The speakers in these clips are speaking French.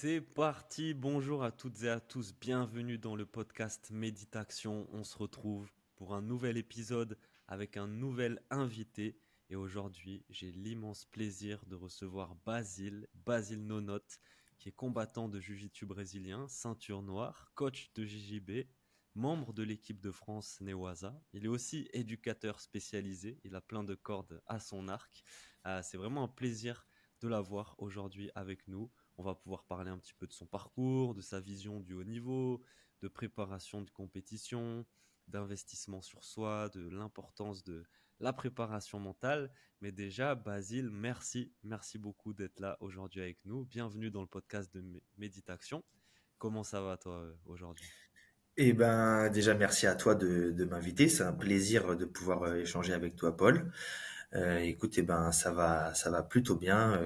C'est parti, bonjour à toutes et à tous, bienvenue dans le podcast Méditation. On se retrouve pour un nouvel épisode avec un nouvel invité. Et aujourd'hui, j'ai l'immense plaisir de recevoir Basile Nonote, qui est combattant de Jiu-Jitsu brésilien, ceinture noire, coach de JJB, membre de l'équipe de France Newaza. Il est aussi éducateur spécialisé, il a plein de cordes à son arc. C'est vraiment un plaisir de l'avoir aujourd'hui avec nous. On va pouvoir parler un petit peu de son parcours, de sa vision du haut niveau, de préparation de compétition, d'investissement sur soi, de l'importance de la préparation mentale. Mais déjà, Basile, merci beaucoup d'être là aujourd'hui avec nous. Bienvenue dans le podcast de Méditation. Comment ça va toi aujourd'hui? Eh ben, déjà, merci à toi de m'inviter. C'est un plaisir de pouvoir échanger avec toi, Paul. Écoute, eh ben, ça va plutôt bien.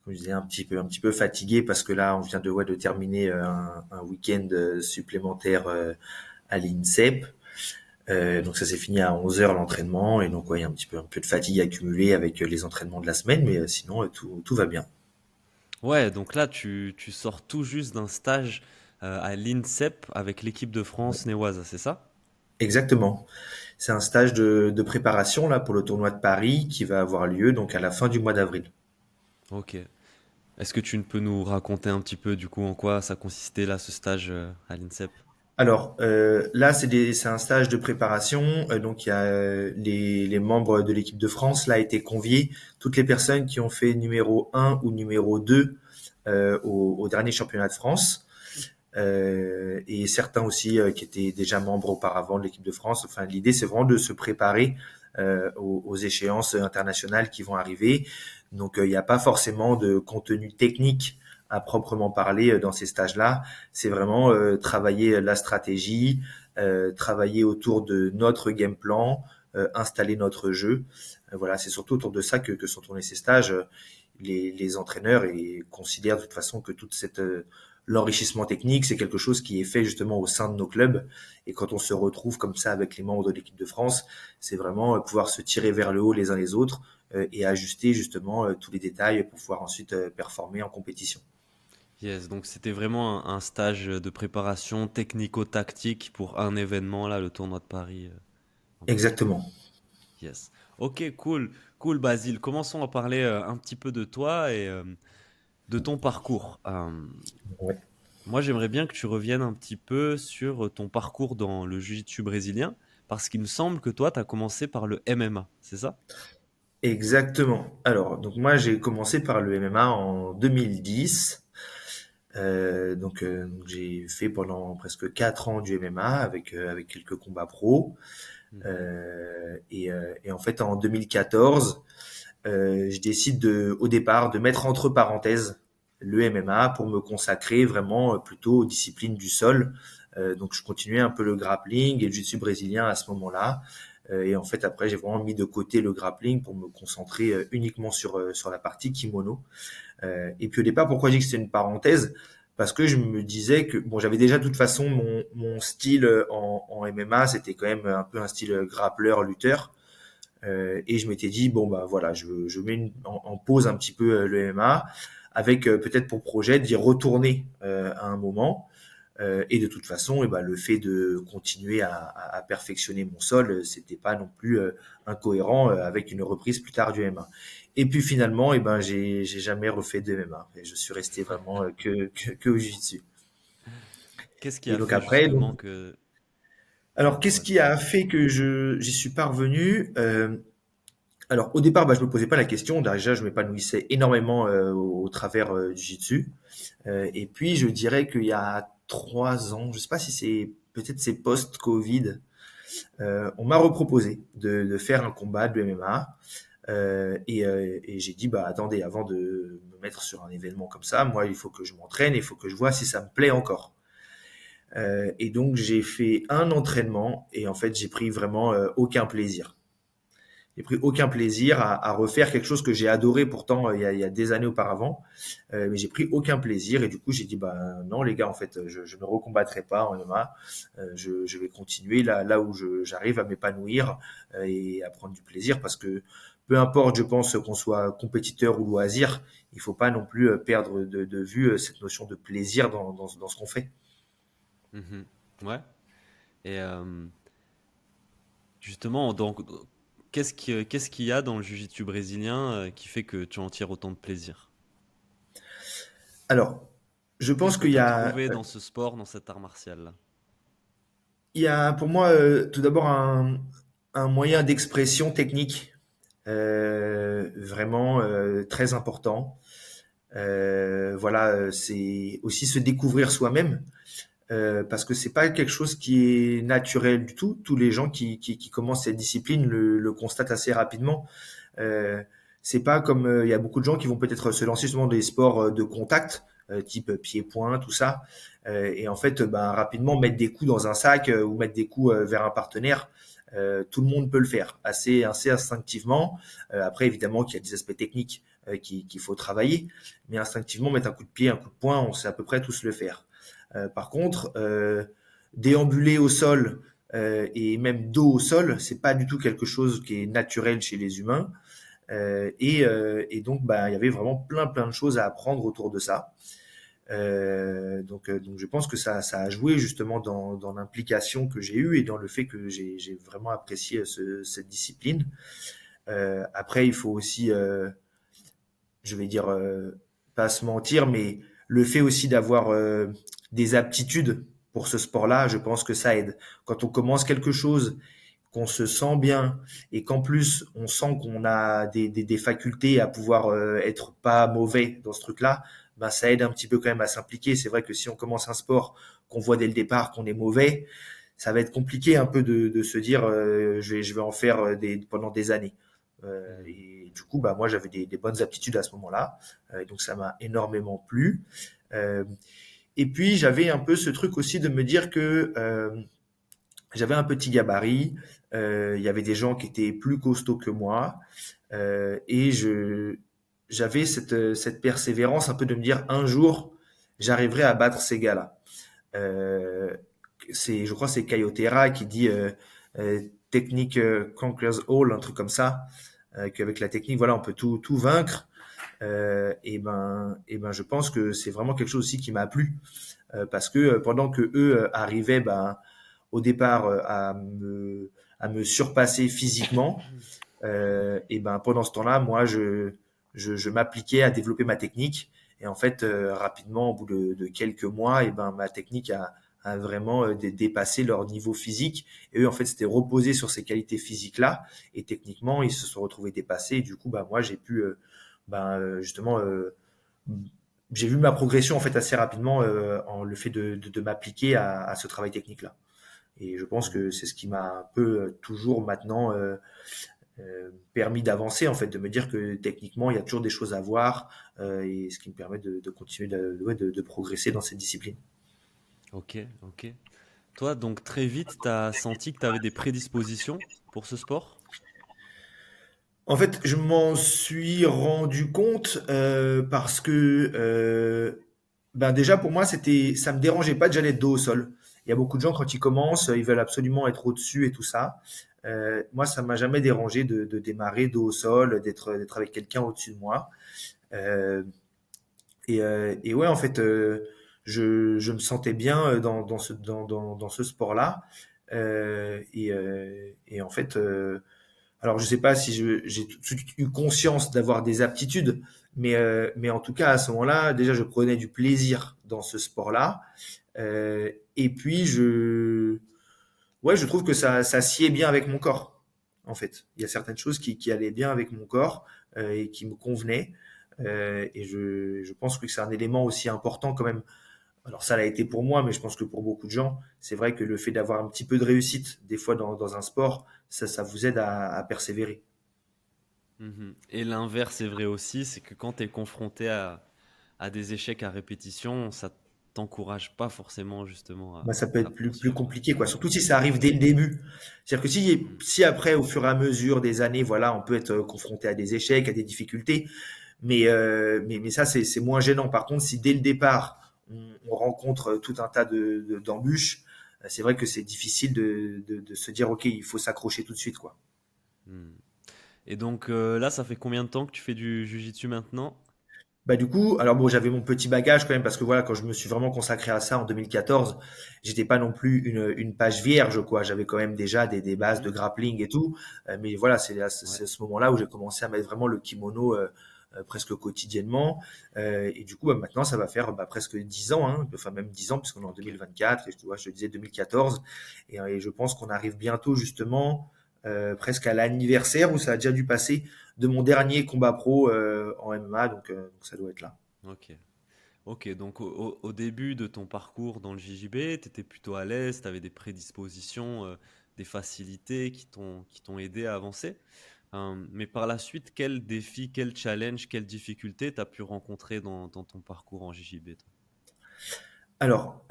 Comme je disais, un petit peu fatigué parce que là, on vient de terminer un week-end supplémentaire à l'INSEP. Donc ça s'est fini à 11 heures l'entraînement et donc ouais, il y a un peu de fatigue accumulée avec les entraînements de la semaine, mais sinon tout va bien. Ouais, donc là, tu sors tout juste d'un stage à l'INSEP avec l'équipe de France Newaza, c'est ça? Exactement. C'est un stage de préparation là pour le tournoi de Paris qui va avoir lieu donc à la fin du mois d'avril. Ok. Est-ce que tu peux nous raconter un petit peu du coup en quoi ça consistait là ce stage à l'INSEP? Alors là, c'est un stage de préparation. Donc il y a les membres de l'équipe de France là étaient conviés. Toutes les personnes qui ont fait numéro un ou numéro 2 au dernier championnat de France. Et certains aussi qui étaient déjà membres auparavant de l'équipe de France. Enfin, l'idée, c'est vraiment de se préparer aux échéances internationales qui vont arriver. Donc, il n'y a pas forcément de contenu technique à proprement parler dans ces stages-là. C'est vraiment travailler la stratégie, travailler autour de notre game plan, installer notre jeu. Voilà, c'est surtout autour de ça que sont tournés ces stages. Les entraîneurs et considèrent de toute façon que toute cette l'enrichissement technique, c'est quelque chose qui est fait justement au sein de nos clubs. Et quand on se retrouve comme ça avec les membres de l'équipe de France, c'est vraiment pouvoir se tirer vers le haut les uns les autres et ajuster justement tous les détails pour pouvoir ensuite performer en compétition. Yes, donc c'était vraiment un stage de préparation technico-tactique pour un événement là, le tournoi de Paris en basket. Exactement. Yes. Ok, cool Basile. Commençons à parler un petit peu de toi et de ton parcours. Ouais. Moi, j'aimerais bien que tu reviennes un petit peu sur ton parcours dans le jiu-jitsu brésilien, parce qu'il me semble que toi, tu as commencé par le MMA, c'est ça? Exactement. Alors, donc moi j'ai commencé par le MMA en 2010. Donc j'ai fait pendant presque 4 ans du MMA avec quelques combats pro. Mhm. Et en fait en 2014, je décide au départ de mettre entre parenthèses le MMA pour me consacrer vraiment plutôt aux disciplines du sol. Donc je continuais un peu le grappling et le jiu-jitsu brésilien à ce moment-là. Et en fait après j'ai vraiment mis de côté le grappling pour me concentrer uniquement sur la partie kimono. Et puis au départ, pourquoi je dis que c'est une parenthèse? Parce que je me disais que bon, j'avais déjà de toute façon mon style en MMA, c'était quand même un peu un style grappleur, lutteur. Et je m'étais dit bon bah voilà, je mets en pause un petit peu le MMA avec peut-être pour projet d'y retourner à un moment. Et de toute façon, le fait de continuer à perfectionner mon sol, c'était pas non plus incohérent avec une reprise plus tard du MMA. Et puis finalement, j'ai jamais refait de MMA. Et je suis resté vraiment que au jiu-jitsu. Qu'est-ce qui Et a donc fait après, donc, justement que... alors qu'est-ce Ouais. qui a fait que j'y suis parvenu? Alors au départ, je me posais pas la question. Déjà, je m'épanouissais énormément au travers du jiu-jitsu. Et puis, je dirais qu'il y a 3 ans, je sais pas si c'est post-Covid, on m'a reproposé de faire un combat de MMA. Et j'ai dit, bah attendez, avant de me mettre sur un événement comme ça, moi, il faut que je m'entraîne, il faut que je vois si ça me plaît encore. Et donc, j'ai fait un entraînement et en fait, j'ai pris vraiment aucun plaisir. J'ai pris aucun plaisir à refaire quelque chose que j'ai adoré pourtant il y a des années auparavant, mais j'ai pris aucun plaisir et du coup j'ai dit bah non les gars en fait je ne recombattrai pas en MMA, je vais continuer là où j'arrive à m'épanouir et à prendre du plaisir parce que peu importe, je pense, qu'on soit compétiteur ou loisir, il faut pas non plus perdre de vue cette notion de plaisir dans ce qu'on fait. Mhm. Ouais. Et justement, donc, qu'est-ce qu'il y a dans le jiu-jitsu brésilien qui fait que tu en tires autant de plaisir? Alors, je Qu'est-ce pense que tu as trouvé dans ce sport, dans cet art martial-là? il y a pour moi tout d'abord un moyen d'expression technique vraiment très important. Voilà, c'est aussi se découvrir soi-même. Parce que c'est pas quelque chose qui est naturel du tout. Tous les gens qui commencent cette discipline le constatent assez rapidement. Euh, c'est pas comme il y a beaucoup de gens qui vont peut-être se lancer justement dans des sports de contact, type pied-point, tout ça, et en fait, ben, rapidement mettre des coups dans un sac ou mettre des coups vers un partenaire. Tout le monde peut le faire assez instinctivement. Après, évidemment, qu'il y a des aspects techniques qu'il faut travailler, mais instinctivement, mettre un coup de pied, un coup de poing, on sait à peu près tous le faire. Par contre, déambuler au sol et même dos au sol, c'est pas du tout quelque chose qui est naturel chez les humains. Et donc, bah, il y avait vraiment plein de choses à apprendre autour de ça. Donc, je pense que ça a joué justement dans l'implication que j'ai eue et dans le fait que j'ai vraiment apprécié cette discipline. Après, il faut aussi, je vais dire, pas se mentir, mais le fait aussi d'avoir des aptitudes pour ce sport-là, je pense que ça aide. Quand on commence quelque chose, qu'on se sent bien et qu'en plus on sent qu'on a des facultés à pouvoir être pas mauvais dans ce truc-là, ben ça aide un petit peu quand même à s'impliquer. C'est vrai que si on commence un sport qu'on voit dès le départ qu'on est mauvais, ça va être compliqué un peu de se dire je vais en faire pendant des années. Mhm. Et du coup, bah moi j'avais des bonnes aptitudes à ce moment-là, donc ça m'a énormément plu. Euh, et puis j'avais un peu ce truc aussi de me dire que j'avais un petit gabarit, il y avait des gens qui étaient plus costauds que moi, et j'avais cette persévérance un peu de me dire un jour j'arriverai à battre ces gars-là. Euh, je crois que c'est Caio Terra qui dit technique conquers all, un truc comme ça, qu'avec la technique voilà on peut tout vaincre. Et ben je pense que c'est vraiment quelque chose aussi qui m'a plu parce que pendant que eux arrivaient ben au départ à me surpasser physiquement. Et ben pendant ce temps-là, moi, je m'appliquais à développer ma technique. Et en fait, rapidement, au bout de quelques mois, et ben ma technique a vraiment dépassé leur niveau physique. Et eux, en fait, c'était reposé sur ces qualités physiques-là. Et techniquement, ils se sont retrouvés dépassés. Et du coup, bah moi, j'ai pu, justement, j'ai vu ma progression en fait assez rapidement en le fait de m'appliquer à ce travail technique-là. Et je pense Mhm. que c'est ce qui m'a un peu toujours maintenant permis d'avancer, en fait, de me dire que techniquement, il y a toujours des choses à voir et ce qui me permet de continuer ouais, de progresser dans cette discipline. Ok, ok. Toi, donc très vite, tu as senti que tu avais des prédispositions pour ce sport? En fait, je m'en suis rendu compte parce que ben déjà pour moi, ça me dérangeait pas de jamais être dos au sol. Il y a beaucoup de gens quand ils commencent, ils veulent absolument être au-dessus et tout ça. Moi, ça m'a jamais dérangé de démarrer dos au sol, d'être avec quelqu'un au-dessus de moi. Euh, et ouais, en fait, je me sentais bien dans ce sport-là. Et en fait, alors je sais pas si j'ai tout de suite eu conscience d'avoir des aptitudes, mais en tout cas à ce moment-là, déjà je prenais du plaisir dans ce sport-là. Et puis ouais, je trouve que ça sied bien avec mon corps. En fait, il y a certaines choses qui allaient bien avec mon corps et qui me convenaient. Et je pense que c'est un élément aussi important quand même. Alors ça l'a été pour moi, mais je pense que pour beaucoup de gens, c'est vrai que le fait d'avoir un petit peu de réussite, des fois dans un sport, ça vous aide à persévérer. Mhm. Et l'inverse est vrai aussi, c'est que quand tu es confronté à des échecs à répétition, ça t'encourage pas forcément justement Bah, ça peut à être plus poursuivre. compliqué, quoi. Surtout si ça arrive dès le début. C'est-à-dire que Mhm. si après, au fur et à mesure des années, voilà, on peut être confronté à des échecs, à des difficultés, mais ça, c'est moins gênant. Par contre, si dès le départ, on rencontre tout un tas d'embûches, c'est vrai que c'est difficile de se dire, OK, il faut s'accrocher tout de suite, quoi. Mhm. Et donc là, ça fait combien de temps que tu fais du jiu-jitsu maintenant? Bah du coup, alors bon, j'avais mon petit bagage quand même parce que voilà, quand je me suis vraiment consacré à ça en 2014, j'étais pas non plus une page vierge quoi. J'avais quand même déjà des bases Mhm. de grappling et tout. Mais voilà, Ouais. c'est à ce moment-là où j'ai commencé à mettre vraiment le kimono presque quotidiennement. Et du coup, bah, maintenant, ça va faire presque 10 ans, hein, enfin même 10 ans puisqu'on est en Ok. 2024. Et tu vois, je te disais 2014. Et je pense qu'on arrive bientôt justement presque à l'anniversaire où ça a déjà dû passer de mon dernier combat pro en MMA, donc ça doit être là. Ok. Ok, donc au début de ton parcours dans le JJB, tu étais plutôt à l'aise, tu avais des prédispositions, des facilités qui t'ont aidé à avancer. Mais par la suite, quel défi, quel challenge, quelle difficulté tu as pu rencontrer dans ton parcours en JJB, toi? Alors,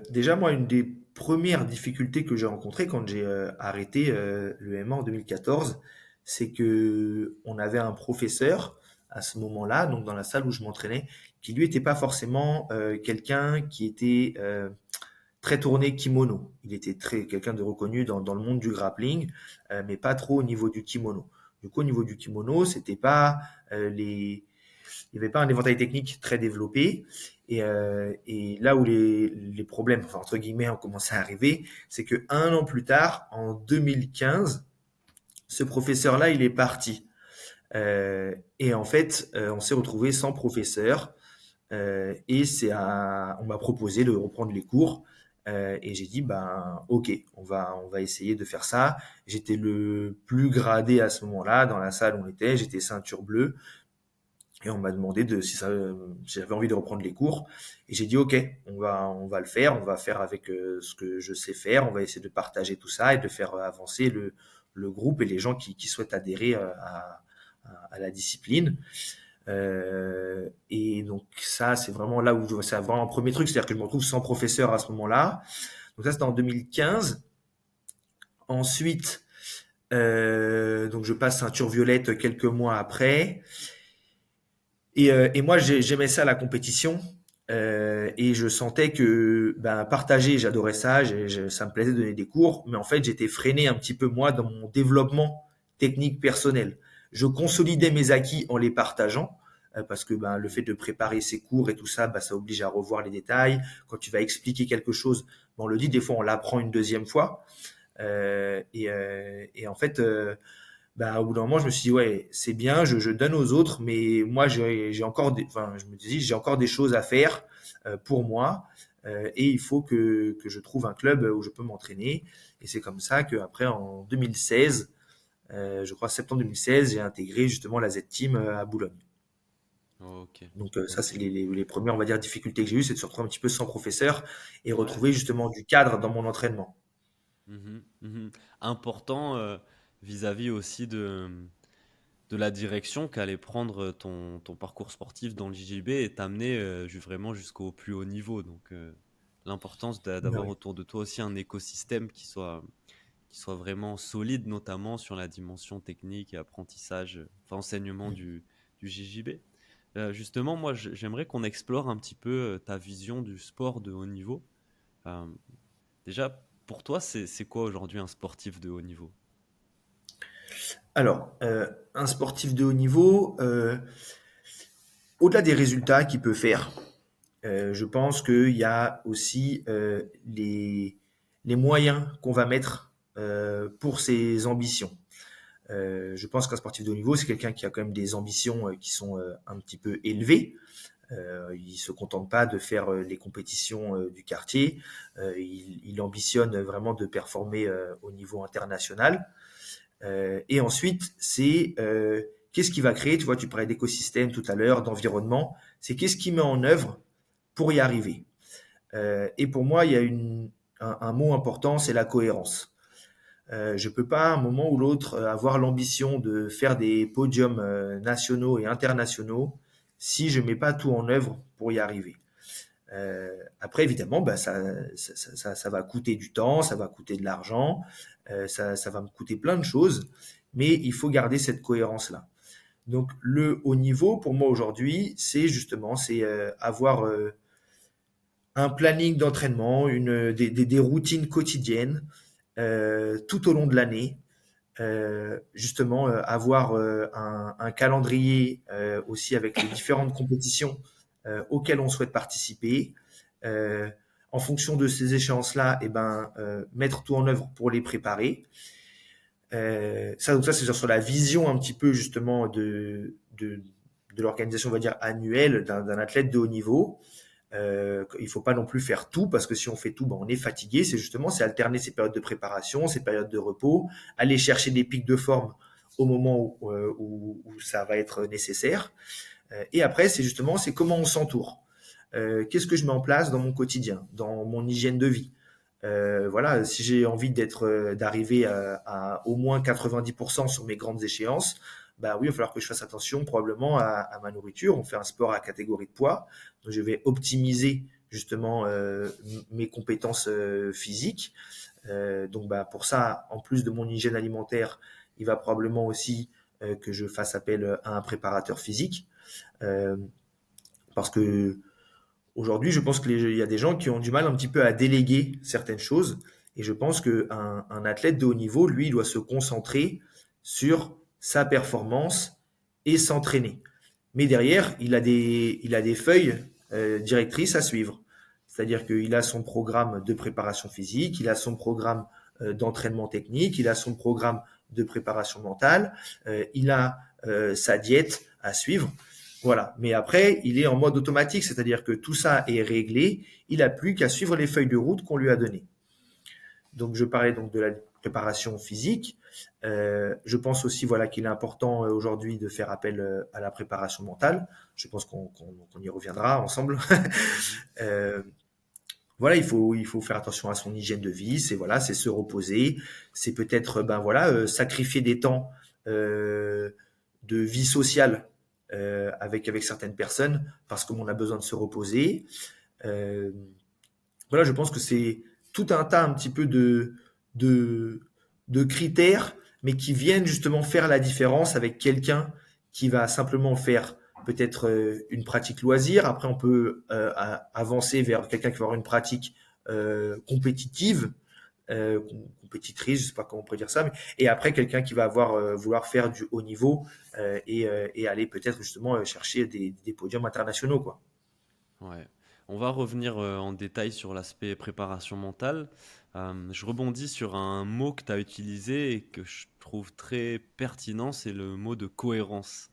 déjà, moi, une des premières difficultés que j'ai rencontrées quand j'ai arrêté le MMA en 2014, c'est que on avait un professeur à ce moment-là, donc dans la salle où je m'entraînais, qui lui était pas forcément quelqu'un qui était très tourné kimono. Il était très quelqu'un de reconnu dans le monde du grappling, mais pas trop au niveau du kimono. Du coup, au niveau du kimono, c'était pas les il n'y avait pas un éventail technique très développé. Et là où les problèmes, enfin, entre guillemets, ont commencé à arriver, c'est que un an plus tard, en 2015, ce professeur-là, il est parti. Et en fait, on s'est retrouvé sans professeur. On m'a proposé de reprendre les cours. Et j'ai dit, ben, ok, on va essayer de faire ça. J'étais le plus gradé à ce moment-là dans la salle où on était. J'étais ceinture bleue. Et on m'a demandé si j'avais envie de reprendre les cours. Et j'ai dit, OK, on va le faire. On va faire avec ce que je sais faire. On va essayer de partager tout ça et de faire avancer le groupe et les gens qui souhaitent adhérer à la discipline. Et donc ça, c'est vraiment là où c'est vraiment un premier truc. C'est-à-dire que je me retrouve sans professeur à ce moment-là. Donc ça, c'était en 2015. Ensuite, donc je passe ceinture violette quelques mois après. Et moi, j'aimais ça, la compétition. Et je sentais que ben, partager, j'adorais ça, ça me plaisait de donner des cours, mais en fait, j'étais freiné un petit peu, moi, dans mon développement technique personnel. Je consolidais mes acquis en les partageant, parce que ben, le fait de préparer ses cours et tout ça, ben, ça oblige à revoir les détails. Quand tu vas expliquer quelque chose, ben, on le dit, des fois, on l'apprend une deuxième fois. Et en fait, bah, au bout d'un moment, je me suis dit, ouais, c'est bien, je donne aux autres, mais moi, j'ai encore enfin, je me dis, j'ai encore des choses à faire pour moi, et il faut que je trouve un club où je peux m'entraîner. Et c'est comme ça qu'après, en 2016, je crois septembre 2016, j'ai intégré justement la Z-Team à Boulogne. Ok, Donc ça, ok. c'est les premières, on va dire, difficultés que j'ai eues, c'est de se retrouver un petit peu sans professeur et Ouais. retrouver justement du cadre dans mon entraînement. Mhm, mhm. Important vis-à-vis aussi de la direction qu'allait prendre ton parcours sportif dans le JJB et t'amener vraiment jusqu'au plus haut niveau. Donc, l'importance d'avoir Ouais. autour de toi aussi un écosystème qui soit vraiment solide, notamment sur la dimension technique et apprentissage, enfin enseignement du JJB. Justement, moi, j'aimerais qu'on explore un petit peu ta vision du sport de haut niveau. Euh, Déjà, pour toi, c'est quoi aujourd'hui un sportif de haut niveau? Alors, un sportif de haut niveau, au-delà des résultats qu'il peut faire, je pense qu'il y a aussi les moyens qu'on va mettre pour ses ambitions. Je pense qu'un sportif de haut niveau, c'est quelqu'un qui a quand même des ambitions qui sont un petit peu élevées. Il se contente pas de faire les compétitions du quartier. Il ambitionne vraiment de performer au niveau international. Et ensuite, c'est qu'est-ce qui va créer, tu vois, tu parlais d'écosystème tout à l'heure, d'environnement, c'est qu'est-ce qui met en œuvre pour y arriver. Et pour moi, il y a un mot important, c'est la cohérence. Je peux pas, à un moment ou l'autre, avoir l'ambition de faire des podiums nationaux et internationaux si je mets pas tout en œuvre pour y arriver. Après, évidemment, bah, ça va coûter du temps, ça va coûter de l'argent, ça va me coûter plein de choses, mais il faut garder cette cohérence-là. Donc, le haut niveau, pour moi aujourd'hui, c'est avoir un planning d'entraînement, des routines quotidiennes tout au long de l'année, justement avoir un calendrier aussi avec les différentes compétitions auxquelles on souhaite participer. En fonction de ces échéances-là, mettre tout en œuvre pour les préparer. Donc ça, c'est sur la vision un petit peu justement de l'organisation, on va dire, annuelle d'un athlète de haut niveau. Il faut pas non plus faire tout, parce que si on fait tout, on est fatigué. C'est alterner ces périodes de préparation, ces périodes de repos, aller chercher des pics de forme au moment où ça va être nécessaire. Et après, c'est comment on s'entoure. Qu'est-ce que je mets en place dans mon quotidien, dans mon hygiène de vie. Voilà, si j'ai envie d'arriver à au moins 90% sur mes grandes échéances, bah oui, il va falloir que je fasse attention probablement à ma nourriture. On fait un sport à catégorie de poids, donc je vais optimiser justement mes compétences physiques. Donc bah pour ça, en plus de mon hygiène alimentaire, il va probablement aussi que je fasse appel à un préparateur physique, euh, parce que aujourd'hui, je pense qu'il y a des gens qui ont du mal un petit peu à déléguer certaines choses. Et je pense qu'un athlète de haut niveau, lui, il doit se concentrer sur sa performance et s'entraîner. Mais derrière, il a des feuilles directrices à suivre. C'est-à-dire qu'il a son programme de préparation physique, il a son programme d'entraînement technique, il a son programme de préparation mentale, il a sa diète à suivre. Voilà. Mais après, il est en mode automatique, c'est-à-dire que tout ça est réglé. Il n'a plus qu'à suivre les feuilles de route qu'on lui a données. Donc, je parlais donc de la préparation physique. Je pense aussi, voilà, qu'il est important aujourd'hui de faire appel à la préparation mentale. Je pense qu'on y reviendra ensemble. euh, voilà, il faut faire attention à son hygiène de vie. C'est se reposer. C'est peut-être, sacrifier des temps de vie sociale avec certaines personnes parce qu'on a besoin de se reposer. Euh, voilà, je pense que c'est tout un tas un petit peu de, de critères, mais qui viennent justement faire la différence avec quelqu'un qui va simplement faire peut-être une pratique loisir. Après, on peut avancer vers quelqu'un qui va avoir une pratique compétitive, compétitrice, je sais pas comment on pourrait dire ça, mais, et après quelqu'un qui va vouloir faire du haut niveau et aller peut-être justement chercher des podiums internationaux, quoi. Ouais. On va revenir en détail sur l'aspect préparation mentale. Je rebondis sur un mot que tu as utilisé et que je trouve très pertinent, c'est le mot de cohérence.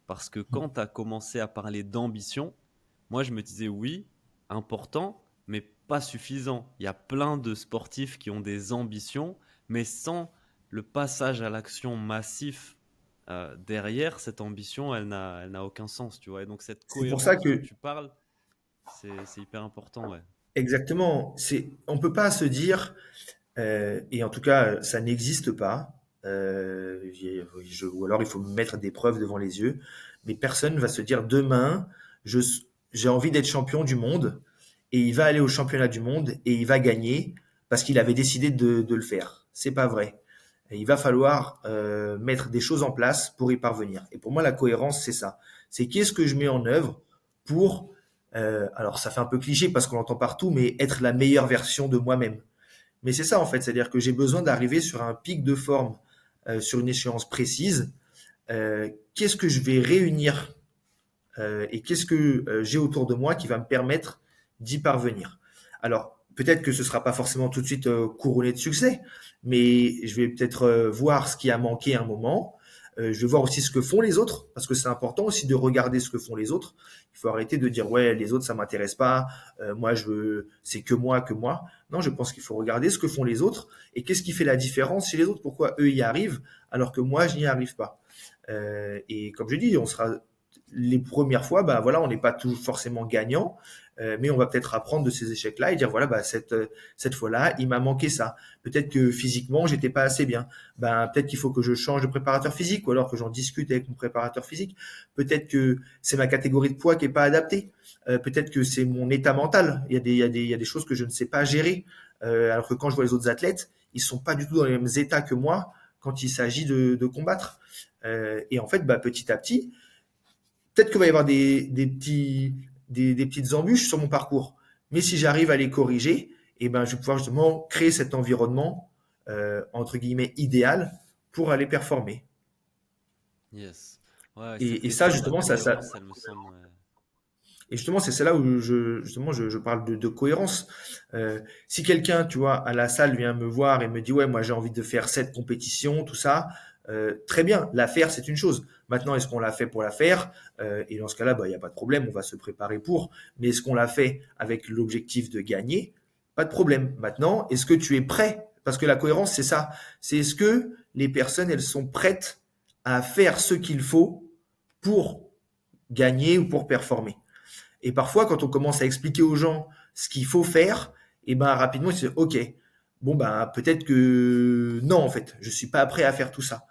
Parce que quand tu as commencé à parler d'ambition, moi je me disais oui, important, mais pas suffisant. Il y a plein de sportifs qui ont des ambitions, mais sans le passage à l'action massif derrière, cette ambition, elle n'a aucun sens, tu vois. Et donc cette C'est pour ça cohérence dont que tu parles, c'est hyper important, ouais. exactement, on peut pas se dire, et en tout cas ça n'existe pas, ou alors il faut mettre des preuves devant les yeux, mais personne ne va se dire demain, je, j'ai envie d'être champion du monde, et il va aller au championnat du monde et il va gagner parce qu'il avait décidé de le faire. C'est pas vrai. Et il va falloir mettre des choses en place pour y parvenir. Et pour moi, la cohérence, c'est ça. C'est qu'est-ce que je mets en œuvre pour, alors ça fait un peu cliché parce qu'on l'entend partout, mais être la meilleure version de moi-même. Mais c'est ça en fait, c'est-à-dire que j'ai besoin d'arriver sur un pic de forme sur une échéance précise. Qu'est-ce que je vais réunir et qu'est-ce que j'ai autour de moi qui va me permettre d'y parvenir. Alors, peut-être que ce sera pas forcément tout de suite couronné de succès, mais je vais peut-être voir ce qui a manqué à un moment. Je vais voir aussi ce que font les autres, parce que c'est important aussi de regarder ce que font les autres. Il faut arrêter de dire ouais, les autres ça m'intéresse pas, moi je veux, c'est que moi que moi. Non, je pense qu'il faut regarder ce que font les autres et qu'est-ce qui fait la différence chez les autres, pourquoi eux y arrivent alors que moi je n'y arrive pas. Et comme je dis, on sera les premières fois, bah voilà, on n'est pas toujours forcément gagnant, mais on va peut-être apprendre de ces échecs-là et dire voilà, bah cette fois-là, il m'a manqué ça. Peut-être que physiquement, j'étais pas assez bien. Ben peut-être qu'il faut que je change de préparateur physique ou alors que j'en discute avec mon préparateur physique. Peut-être que c'est ma catégorie de poids qui est pas adaptée. Peut-être que c'est mon état mental. Il y a des choses que je ne sais pas gérer. Alors que quand je vois les autres athlètes, ils sont pas du tout dans les mêmes états que moi quand il s'agit de combattre. Et en fait, bah petit à petit peut-être qu'il va y avoir des petites embûches sur mon parcours. Mais si j'arrive à les corriger, eh ben, je vais pouvoir justement créer cet environnement, entre guillemets, idéal pour aller performer. Yes. Ouais, cette Et ça, question de la justement, cohérence, elle me semble. et justement, c'est là où je parle de cohérence. Si quelqu'un, tu vois, à la salle vient me voir et me dit, ouais, moi j'ai envie de faire cette compétition, tout ça, très bien, la faire, c'est une chose. Maintenant, est-ce qu'on l'a fait pour la faire? Et dans ce cas-là, bah, il n'y a pas de problème, on va se préparer pour. Mais est-ce qu'on l'a fait avec l'objectif de gagner? Pas de problème. Maintenant, est-ce que tu es prêt? Parce que la cohérence, c'est ça. C'est est-ce que les personnes, elles sont prêtes à faire ce qu'il faut pour gagner ou pour performer? Et parfois, quand on commence à expliquer aux gens ce qu'il faut faire, et ben rapidement, ils se disent, OK, bon, ben peut-être que non, en fait, je suis pas prêt à faire tout ça.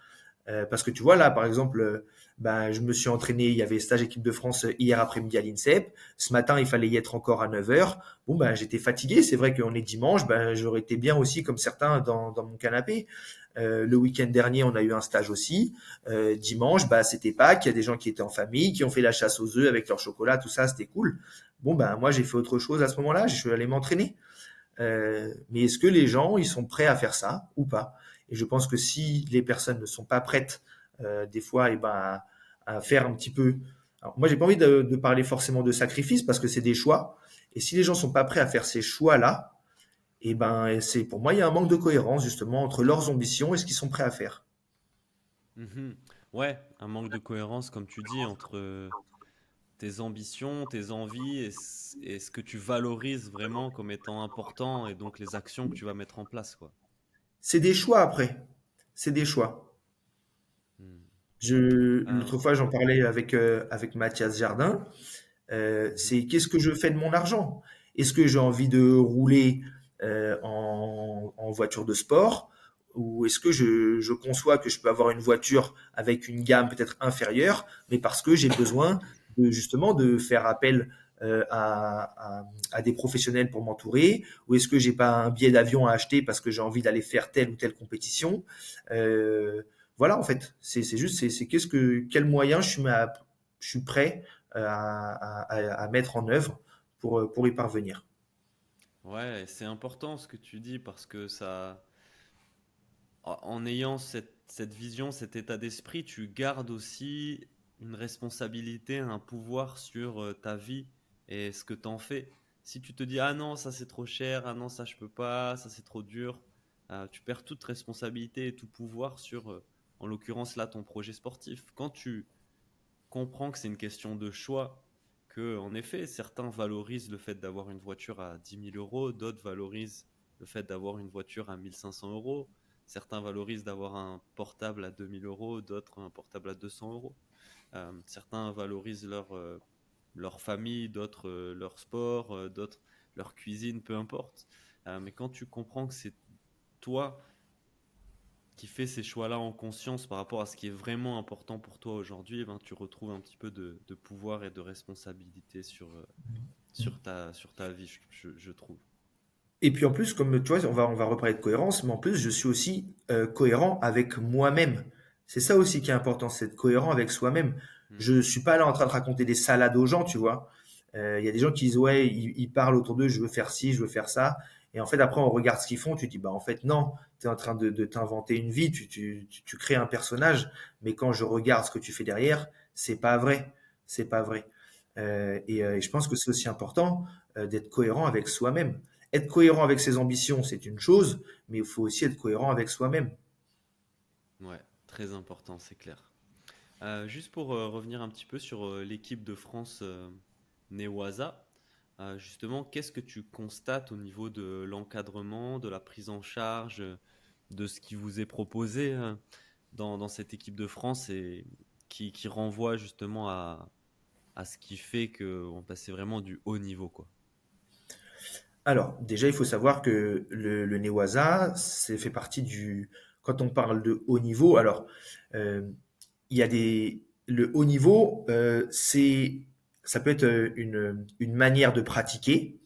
Parce que tu vois, là, par exemple, ben, je me suis entraîné, il y avait stage équipe de France hier après-midi à l'INSEP. Ce matin, il fallait y être encore à 9 heures. Bon, ben, j'étais fatigué. C'est vrai qu'on est dimanche. Ben, j'aurais été bien aussi, comme certains, dans mon canapé. Le week-end dernier, on a eu un stage aussi. Dimanche, bah, c'était Pâques. Il y a des gens qui étaient en famille, qui ont fait la chasse aux œufs avec leur chocolat, tout ça, c'était cool. Bon, ben, moi, j'ai fait autre chose à ce moment-là. Je suis allé m'entraîner. Mais est-ce que les gens, ils sont prêts à faire ça ou pas? Et je pense que si les personnes ne sont pas prêtes, des fois, et ben, à faire un petit peu. Alors, moi, j'ai pas envie de parler forcément de sacrifice parce que c'est des choix. Et si les gens sont pas prêts à faire ces choix-là, et ben, c'est pour moi, il y a un manque de cohérence justement entre leurs ambitions et ce qu'ils sont prêts à faire. Mhm. Ouais, un manque de cohérence, comme tu dis, entre tes ambitions, tes envies et ce que tu valorises vraiment comme étant important et donc les actions que tu vas mettre en place, quoi. C'est des choix après. C'est des choix. Hmm. L'autre fois, j'en parlais avec Mathias Jardin. Mhm. C'est qu'est-ce que je fais de mon argent? Est-ce que j'ai envie de rouler en voiture de sport? Ou est-ce que je conçois que je peux avoir une voiture avec une gamme peut-être inférieure, mais parce que j'ai besoin justement de faire appel à des professionnels pour m'entourer? Ou est-ce que j'ai pas un billet d'avion à acheter parce que j'ai envie d'aller faire telle ou telle compétition? Euh, voilà, en fait, c'est juste, c'est quel moyen je suis prêt à mettre en œuvre pour y parvenir. Ouais, c'est important ce que tu dis parce que ça, en ayant cette vision, cet état d'esprit, tu gardes aussi une responsabilité, un pouvoir sur ta vie et ce que tu en fais. Si tu te dis, ah non, ça c'est trop cher, ah non, ça je peux pas, ça c'est trop dur, tu perds toute responsabilité et tout pouvoir sur, en l'occurrence là, ton projet sportif. Quand tu comprends que c'est une question de choix, que en effet, certains valorisent le fait d'avoir une voiture à 10 000 euros, d'autres valorisent le fait d'avoir une voiture à 1 500 euros, certains valorisent d'avoir un portable à 2 000 euros, d'autres un portable à 200 euros. Certains valorisent leur famille, d'autres leur sport, d'autres leur cuisine, peu importe. Mais quand tu comprends que c'est toi qui fais ces choix-là en conscience par rapport à ce qui est vraiment important pour toi aujourd'hui, eh ben, tu retrouves un petit peu de pouvoir et de responsabilité sur ta vie, je trouve. Et puis en plus, comme tu vois, on va reparler de cohérence, mais en plus, je suis aussi cohérent avec moi-même. C'est ça aussi qui est important, c'est être cohérent avec soi-même. Hmm. Je suis pas là en train de raconter des salades aux gens, tu vois. Il y a des gens qui disent, ouais, ils parlent autour d'eux, je veux faire ci, je veux faire ça. Et en fait, après, on regarde ce qu'ils font, tu dis, bah en fait, non, tu es en train de t'inventer une vie, tu crées un personnage, mais quand je regarde ce que tu fais derrière, c'est pas vrai. C'est pas vrai. Et je pense que c'est aussi important d'être cohérent avec soi-même. Être cohérent avec ses ambitions, c'est une chose, mais il faut aussi être cohérent avec soi-même. Ouais, très important, c'est clair. Juste pour revenir un petit peu sur l'équipe de France Newaza, justement, qu'est-ce que tu constates au niveau de l'encadrement, de la prise en charge, de ce qui vous est proposé dans cette équipe de France et qui renvoie justement à ce qui fait qu'on passait vraiment du haut niveau, quoi. Alors, déjà, il faut savoir que le Newaza, c'est fait partie du. Quand on parle de haut niveau, alors, euh, il y a des. Le haut niveau, ça peut être une manière de pratiquer.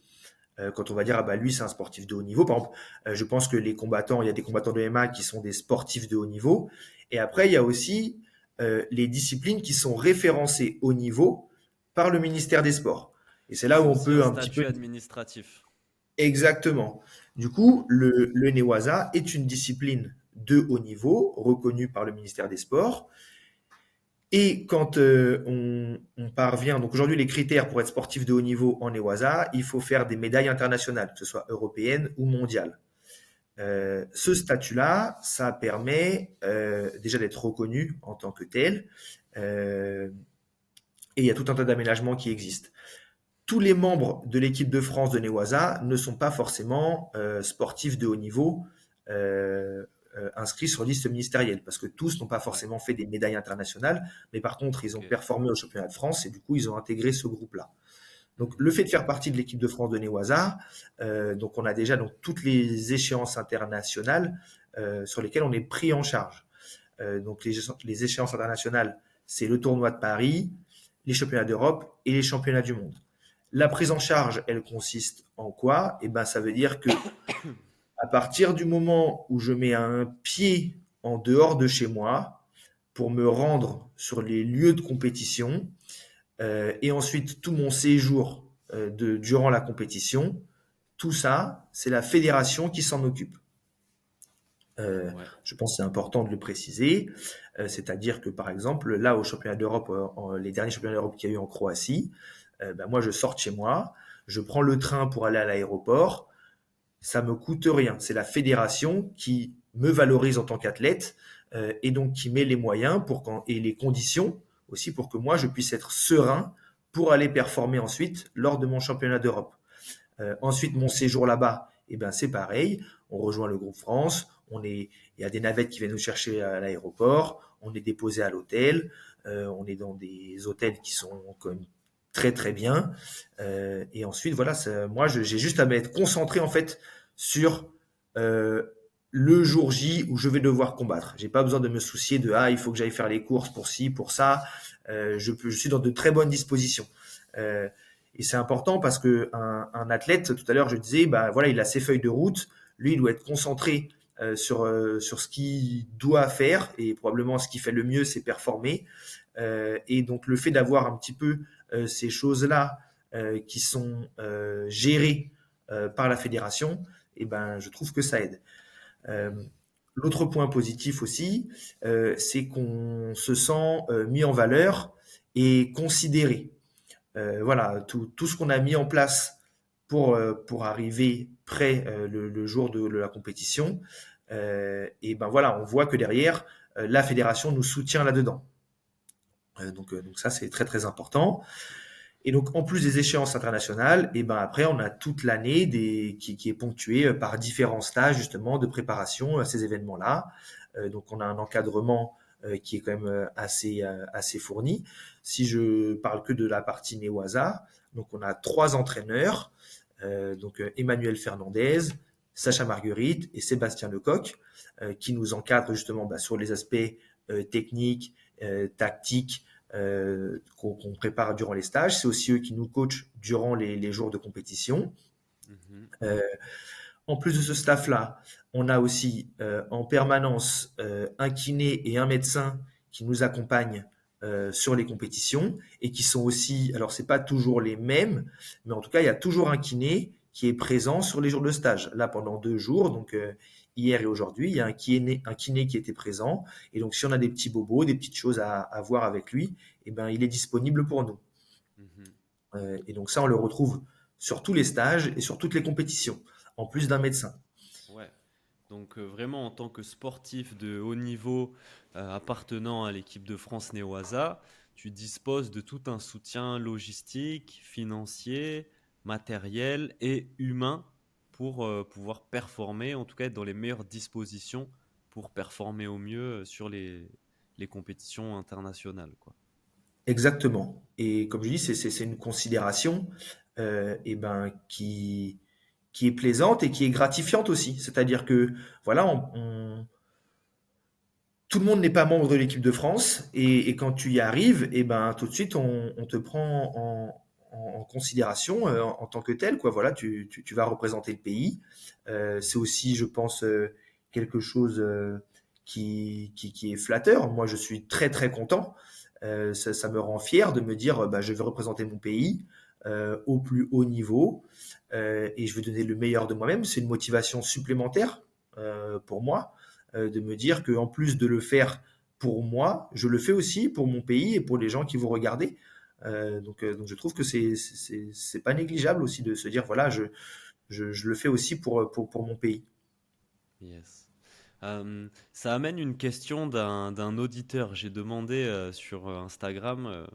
Quand on va dire, ah bah lui, c'est un sportif de haut niveau. Par exemple, je pense que les combattants, il y a des combattants de MMA qui sont des sportifs de haut niveau. Et après, il y a aussi les disciplines qui sont référencées haut niveau par le ministère des Sports. Et c'est là où C'est on aussi un peut un petit peu. statut administratif. Exactement. Du Hmm. coup, le Newaza est une discipline de haut niveau, reconnus par le ministère des Sports. Et quand on parvient, donc aujourd'hui les critères pour être sportif de haut niveau en Newaza, il faut faire des médailles internationales, que ce soit européennes ou mondiales. Ce statut-là, ça permet déjà d'être reconnu en tant que tel, et il y a tout un tas d'aménagements qui existent. Tous les membres de l'équipe de France de Newaza ne sont pas forcément sportifs de haut niveau inscrits sur liste ministérielle, parce que tous n'ont pas Ouais. forcément fait des médailles internationales, mais par contre, ils ont Ok. performé au championnat de France et du coup, ils ont intégré ce groupe-là. Donc, le Mhm. fait de faire partie de l'équipe de France de Newaza, donc on a déjà donc, toutes les échéances internationales sur lesquelles on est pris en charge. Donc, les échéances internationales, c'est le tournoi de Paris, les championnats d'Europe et les championnats du monde. La prise en charge, elle consiste en quoi? Eh ben, ça veut dire que à partir du moment où je mets un pied en dehors de chez moi pour me rendre sur les lieux de compétition et ensuite tout mon séjour durant la compétition, tout ça, c'est la fédération qui s'en occupe. Ouais. Je pense que c'est important de le préciser. C'est-à-dire que, par exemple, là, au championnat d'Europe, les derniers championnats d'Europe qu'il y a eu en Croatie, ben, moi, je sors de chez moi, je prends le train pour aller à l'aéroport, ça me coûte rien. C'est la fédération qui me valorise en tant qu'athlète et donc qui met les moyens et les conditions aussi pour que moi, je puisse être serein pour aller performer ensuite lors de mon championnat d'Europe. Ensuite, mon séjour là-bas, eh ben, c'est pareil. On rejoint le groupe France. Il y a des navettes qui viennent nous chercher à l'aéroport. On est déposé à l'hôtel. On est dans des hôtels qui sont quand même très très bien. Et ensuite, voilà, moi, j'ai juste à m'être concentré en fait sur euh, le jour J où je vais devoir combattre. J'ai pas besoin de me soucier de il faut que j'aille faire les courses pour ci, pour ça. Je suis dans de très bonnes dispositions. Euh, et c'est important parce que un athlète, tout à l'heure je disais, bah voilà, il a ses feuilles de route. Lui, il doit être concentré sur ce qu'il doit faire et probablement ce qu'il fait le mieux, c'est performer. Et donc le fait d'avoir un petit peu ces choses-là qui sont gérées par la fédération, et ben je trouve que ça aide. Euh, L'autre point positif aussi, c'est qu'on se sent mis en valeur et considéré. Voilà, tout ce qu'on a mis en place pour arriver près le jour de la compétition, et ben voilà, on voit que derrière, la fédération nous soutient là-dedans. Donc ça, c'est très très important. Et donc, en plus des échéances internationales, et ben après, on a toute l'année qui est ponctuée par différents stages justement de préparation à ces événements-là. Donc, on a un encadrement qui est quand même assez fourni. Si je parle que de la partie Newaza, donc on a 3 entraîneurs, Emmanuel Fernandez, Sacha Marguerite et Sébastien Lecoq, qui nous encadrent justement sur les aspects techniques, tactiques, qu'on prépare durant les stages. C'est aussi eux qui nous coachent durant les jours de compétition. Mhm. Euh, En plus de ce staff-là, on a aussi en permanence un kiné et un médecin qui nous accompagnent sur les compétitions et qui sont aussi, alors c'est pas toujours les mêmes, mais en tout cas il y a toujours un kiné qui est présent sur les jours de stage. Là pendant 2 jours, donc hier et aujourd'hui, il y a un kiné qui était présent et donc si on a des petits bobos, des petites choses à voir avec lui, eh ben il est disponible pour nous. Mhm. Et donc ça on le retrouve sur tous les stages et sur toutes les compétitions, en plus d'un médecin. Ouais. Donc vraiment en tant que sportif de haut niveau appartenant à l'équipe de France Néoasa, tu disposes de tout un soutien logistique, financier, matériel et humain pour pouvoir performer, en tout cas être dans les meilleures dispositions pour performer au mieux sur les compétitions internationales, quoi. Exactement. Et comme je dis, c'est une considération et ben, qui est plaisante et qui est gratifiante aussi. C'est-à-dire que voilà, tout le monde n'est pas membre de l'équipe de France et quand tu y arrives, et ben tout de suite on te prend en considération en tant que tel, quoi. Voilà, tu vas représenter le pays. C'est aussi, je pense, quelque chose qui est flatteur. Moi, je suis très très content. Ça me rend fier de me dire, bah, je vais représenter mon pays au plus haut niveau et je vais donner le meilleur de moi-même. C'est une motivation supplémentaire pour moi de me dire que en plus de le faire pour moi, je le fais aussi pour mon pays et pour les gens qui vont regarder. Donc je trouve que c'est pas négligeable aussi de se dire, voilà, je le fais aussi pour mon pays. Yes. Ça amène une question d'un auditeur. J'ai demandé sur Instagram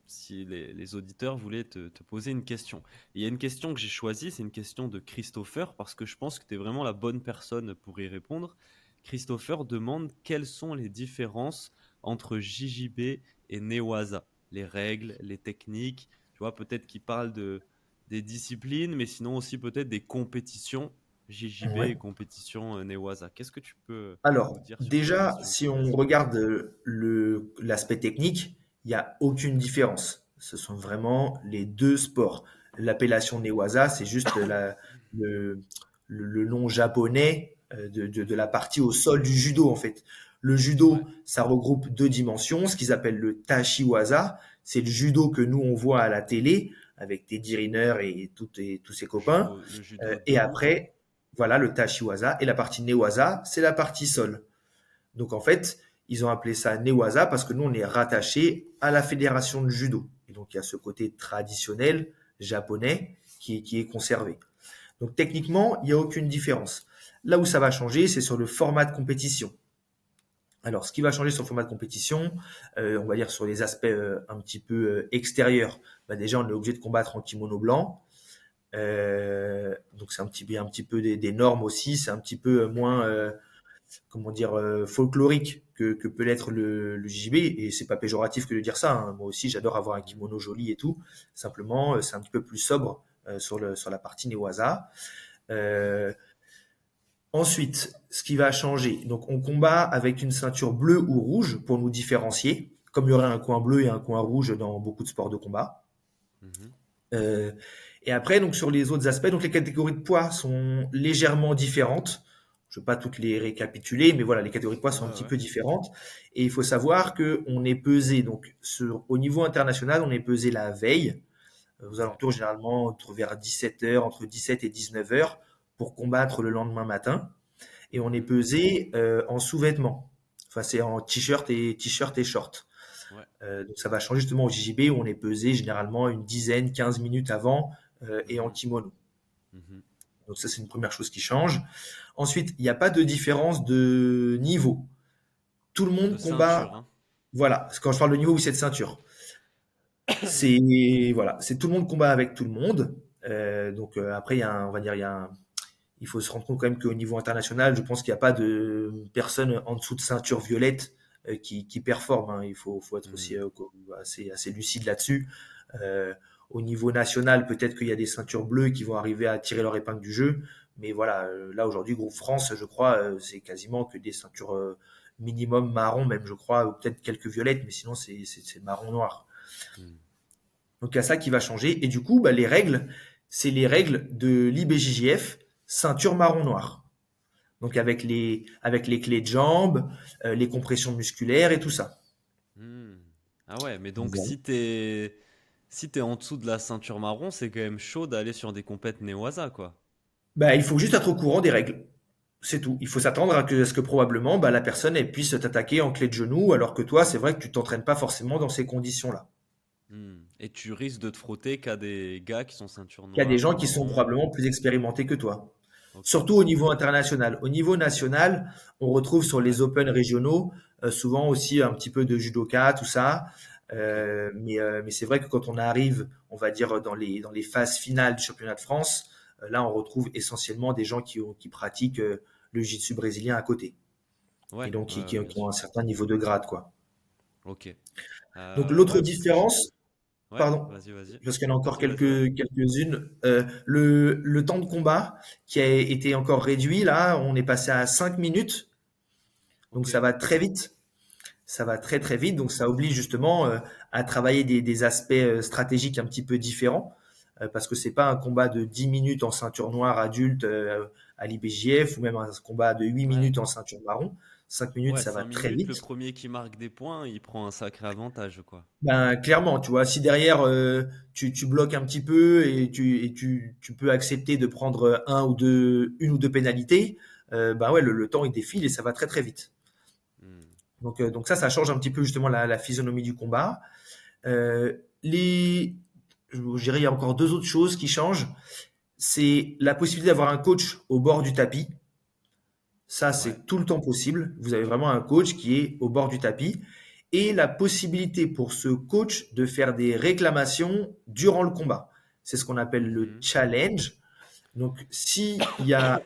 si les auditeurs voulaient te poser une question. Et il y a une question que j'ai choisie, c'est une question de Christopher, parce que je pense que tu es vraiment la bonne personne pour y répondre. Christopher demande quelles sont les différences entre JJB et Newaza, les règles, les techniques. Tu vois, peut-être qu'il parle des disciplines, mais sinon aussi peut-être des compétitions JJB Ouais. et compétitions Newaza. Qu'est-ce que tu peux nous Alors, dire sur ces déjà, questions si qui on posent? regarde l'aspect technique, il n'y a aucune différence. Ce sont vraiment les deux sports. L'appellation Newaza, c'est juste le, le nom japonais de la partie au sol du judo, en fait. Le Ouais, judo, ça regroupe deux dimensions, ce qu'ils appellent le Tashiwaza. C'est le judo que nous, on voit à la télé, avec Teddy Riner et tous ses copains. le judo Et debout. après, voilà le Tashiwaza. Et la partie Newaza, c'est la partie sol. Donc en fait, ils ont appelé ça Newaza parce que nous, on est rattaché à la fédération de judo. Et donc il y a ce côté traditionnel japonais qui est conservé. Donc techniquement, il n'y a aucune différence. Là où ça va changer, c'est sur le format de compétition. Alors, ce qui va changer sur le format de compétition, on va dire sur les aspects un petit peu extérieurs. Bah, déjà, on est obligé de combattre en kimono blanc. Donc c'est un petit peu des normes aussi. C'est un petit peu moins comment dire, folklorique que peut l'être le JJB. Et c'est pas péjoratif que de dire ça, hein. Moi aussi, j'adore avoir un kimono joli et tout. Simplement, c'est un petit peu plus sobre sur la partie Newaza. Euh, Ensuite, ce qui va changer, donc on combat avec une ceinture bleue ou rouge pour nous différencier, comme il y aurait un coin bleu et un coin rouge dans beaucoup de sports de combat. Mhm. Euh, et après, donc sur les autres aspects, donc les catégories de poids sont légèrement différentes. Je ne vais pas toutes les récapituler, mais voilà, les catégories de poids sont un Ouais, petit ouais. peu différentes. Et il faut savoir que on est pesé, donc au niveau international, on est pesé la veille, aux alentours généralement vers 17 heures, entre 17 et 19 heures, pour combattre le lendemain matin. Et on est Mhm. pesé en sous-vêtements. Enfin, c'est en t-shirt et short. Ouais. Donc ça va changer justement au JJB où on est pesé généralement une dizaine, 15 minutes avant et en Mhm. kimono. Mhm. Donc ça, c'est une première chose qui change. Ensuite, il n'y a pas de différence de niveau. Tout le De monde ceinture, combat. hein. Voilà, quand je parle de niveau, oui, c'est de ceinture. C'est voilà, c'est tout le monde combat avec tout le monde. Donc après, il y a on va dire, il faut se rendre compte quand même qu'au niveau international, je pense qu'il n'y a pas de personne en dessous de ceinture violette qui performe, hein. Faut être aussi Mhm. assez lucide là-dessus. Euh, Au niveau national, peut-être qu'il y a des ceintures bleues qui vont arriver à tirer leur épingle du jeu, mais voilà, là aujourd'hui, groupe France, je crois, c'est quasiment que des ceintures minimum marron, même je crois, ou peut-être quelques violettes, mais sinon c'est marron noir. Mhm. Donc il y a ça qui va changer. Et du coup, bah, les règles, c'est les règles de l'IBJJF, ceinture marron noir. Donc avec les clés de jambes, les compressions musculaires et tout ça. Mhm. Ah ouais, mais donc Voilà. si t'es en dessous de la ceinture marron, c'est quand même chaud d'aller sur des compètes Newaza, quoi. Bah, il faut juste être au courant des règles. C'est tout. Il faut s'attendre à ce que probablement bah, la personne elle puisse t'attaquer en clé de genou, alors que toi, c'est vrai que tu t'entraînes pas forcément dans ces conditions-là. Et tu risques de te frotter qu'à des gars qui sont ceinture Il y a des noire ou gens qui sont marron. probablement plus expérimentés que toi. Ok. Surtout au niveau international. Au niveau national, on retrouve sur Ouais. les Open régionaux souvent aussi un petit peu de judoka, tout ça. Ok. Mais c'est vrai que quand on arrive, on va dire, dans les phases finales du championnat de France, là, on retrouve essentiellement des gens qui pratiquent le jiu-jitsu brésilien à côté. Et Ouais, donc ouais, ouais, bien qui ont un sûr. certain niveau de grade, quoi. Ok. Donc l'autre Ouais, parce que différence, Ouais, pardon, vas-y, vas-y. parce qu'il y en a encore Vas-y, vas-y, vas-y. quelques-unes. Le temps de combat qui a été encore réduit, là, on est passé à 5 minutes, donc Ok. ça va très vite. Ça va très très vite, donc ça oblige justement à travailler des aspects stratégiques un petit peu différents, parce que c'est pas un combat de 10 minutes en ceinture noire adulte à l'IBJF, ou même un combat de 8 Ouais. minutes en ceinture marron. 5 minutes, Ouais, ça va 5 très minutes, le vite. premier qui marque des points, il prend un sacré avantage, quoi. Ben, clairement, tu vois, si derrière tu bloques un petit peu et tu peux accepter de prendre une ou deux pénalités, bah ouais, le temps il défile et ça va très très vite. Hmm. Donc ça change un petit peu justement la physionomie du combat. Euh, je dirais, il y a encore deux autres choses qui changent. C'est la possibilité d'avoir un coach au bord du tapis. Ça, Ouais. c'est tout le temps possible. Vous avez vraiment un coach qui est au bord du tapis et la possibilité pour ce coach de faire des réclamations durant le combat. C'est ce qu'on appelle le Mhm. challenge. Donc, si il y a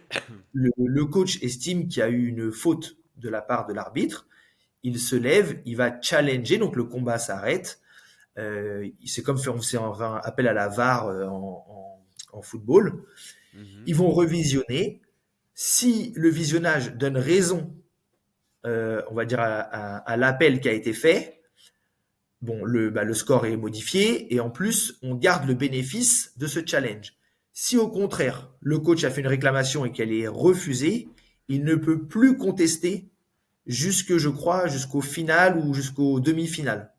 le coach estime qu'il y a eu une faute de la part de l'arbitre, il se lève, il va challenger, donc le combat s'arrête. C'est comme faire, on fait un appel à la VAR en football. Mhm. Ils vont revisionner. Si le visionnage donne raison, on va dire, à l'appel qui a été fait, bon, le score est modifié et en plus, on garde le bénéfice de ce challenge. Si au contraire, le coach a fait une réclamation et qu'elle est refusée, il ne peut plus contester jusque, je crois, jusqu'au final ou jusqu'au demi-finale.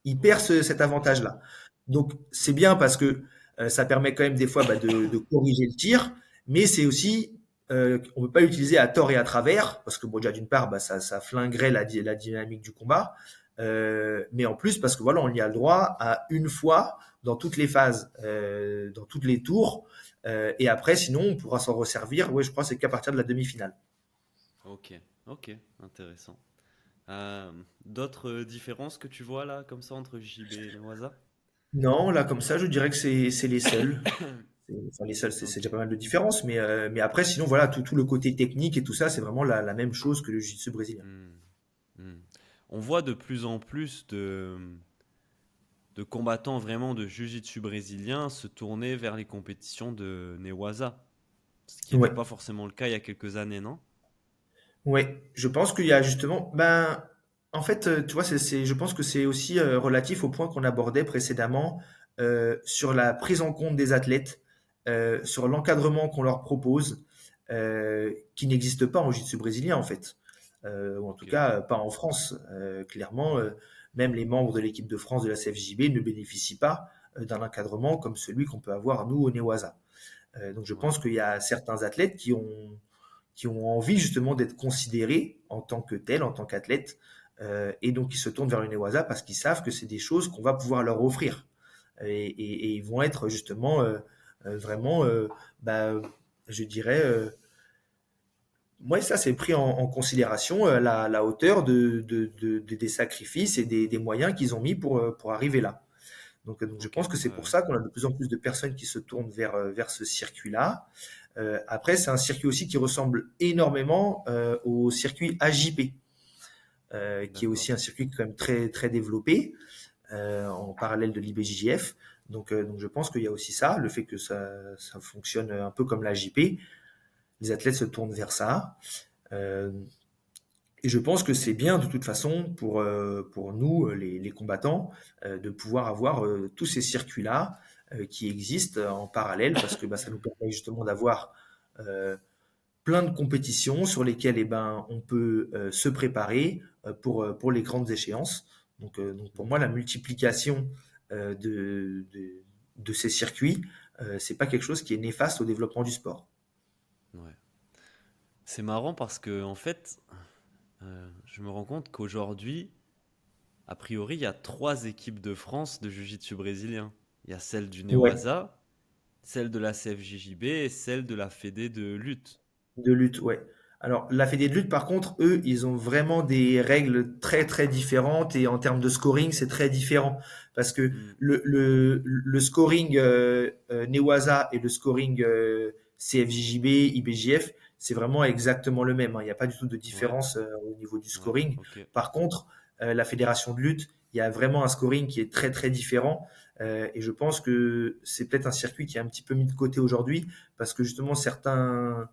Il perd Ouais. cet avantage-là. Donc, c'est bien parce que ça permet quand même des fois bah, de corriger le tir, mais c'est aussi, on ne peut pas l'utiliser à tort et à travers, parce que bon, déjà d'une part, bah, ça flinguerait la dynamique du combat, mais en plus parce que voilà, on y a le droit à une fois dans toutes les phases, dans toutes les tours, et après, sinon, on pourra s'en resservir. Ouais, je crois que c'est qu'à partir de la demi-finale. Ok. Ok. Intéressant. D'autres différences que tu vois là, comme ça, entre JB et Newaza? Non, là, comme ça, je dirais que c'est les seuls. Enfin, les seuls, c'est Ok. déjà pas mal de différences, mais après, sinon, voilà, tout le côté technique et tout ça, c'est vraiment la même chose que le jiu-jitsu brésilien. Hmm. Hmm. On voit de plus en plus de combattants vraiment de jiu-jitsu brésilien se tourner vers les compétitions de Newaza. Ce qui n'était Ouais, pas forcément le cas il y a quelques années, non? ouais. Je pense qu'il y a justement, ben, en fait, tu vois, je pense que c'est aussi relatif au point qu'on abordait précédemment sur la prise en compte des athlètes, sur l'encadrement qu'on leur propose, qui n'existe pas en jiu-jitsu brésilien, en fait. Ou en tout Ok. cas, pas en France. Clairement, même les membres de l'équipe de France de la CFJB ne bénéficient pas d'un encadrement comme celui qu'on peut avoir, nous, au Newaza. Donc je Ouais. pense qu'il y a certains athlètes qui ont envie justement d'être considérés en tant que tels, en tant qu'athlètes, et donc ils se tournent vers le Newaza parce qu'ils savent que c'est des choses qu'on va pouvoir leur offrir. Et ils vont être justement vraiment, bah, je dirais, moi ça c'est pris en considération la hauteur des sacrifices et des moyens qu'ils ont mis pour arriver là. Donc je Ok. pense que c'est Ouais, pour ouais. ça qu'on a de plus en plus de personnes qui se tournent vers ce circuit-là. Après, c'est un circuit aussi qui ressemble énormément au circuit AJP, qui est D'accord. aussi un circuit quand même très, très développé en parallèle de l'IBJJF. Donc je pense qu'il y a aussi ça, le fait que ça fonctionne un peu comme l'AJP. Les athlètes se tournent vers ça. Euh, et je pense que c'est bien de toute façon pour nous, les combattants, de pouvoir avoir tous ces circuits-là qui existent en parallèle parce que bah, ça nous permet justement d'avoir euh, plein de compétitions sur lesquelles eh ben, on peut se préparer pour les grandes échéances. Donc pour moi, Mhm. la multiplication de ces circuits, c'est pas quelque chose qui est néfaste au développement du sport. Ouais. C'est marrant parce que en fait, je me rends compte qu'aujourd'hui, a priori, il y a trois équipes de France de jiu-jitsu brésilien. Il y a celle du Ouais, Newaza, celle de la CFJJB et celle de la Fédé de lutte. de lutte, ouais. Alors, la Fédé de lutte, par contre, eux, ils ont vraiment des règles très, très différentes et en termes de scoring, c'est très différent parce que Hmm. le scoring Newaza et le scoring CFJJB, IBJF, c'est vraiment exactement le même, hein. Il n'y a pas du tout de Ouais, différence au niveau du ouais, scoring. ok. Par contre, la fédération de lutte, il y a vraiment un scoring qui est très, très différent. Et je pense que c'est peut-être un circuit qui est un petit peu mis de côté aujourd'hui parce que justement, certains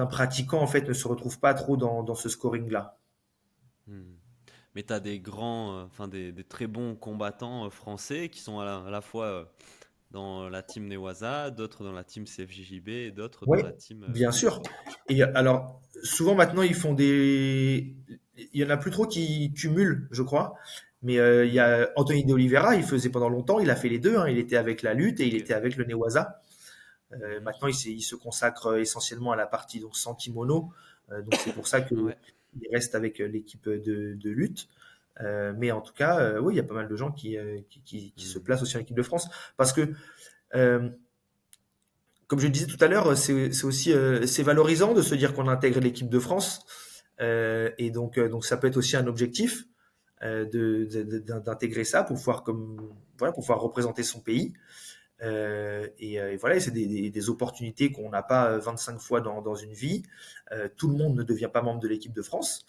pratiquants en fait ne se retrouvent pas trop dans ce scoring-là. Hmm. Mais tu as des grands, enfin des très bons combattants français qui sont à la fois dans la team Newaza, d'autres dans la team CFJJB et d'autres dans Oui, la team bien sûr. lutte. Et alors, souvent maintenant, ils font des. Il y en a plus trop qui cumulent, je crois. Mais il y Mhm. a Anthony de Oliveira, il faisait pendant longtemps, il a fait les deux, hein. Il était avec la lutte et il Ok, était avec le Newaza. Maintenant, il se consacre essentiellement à la partie donc sans kimono. Donc c'est pour ça qu'il Ouais. reste avec l'équipe de lutte. Mais en tout cas, oui, il y a pas mal de gens qui se Hmm. placent aussi en équipe de France. Parce que, euh, comme je le disais tout à l'heure, c'est aussi c'est valorisant de se dire qu'on intègre l'équipe de France. Et donc ça peut être aussi un objectif d'intégrer ça pour pouvoir, voilà, pour pouvoir représenter son pays. Et voilà, c'est des opportunités qu'on n'a pas 25 fois dans une vie. Tout le monde ne devient pas membre de l'équipe de France.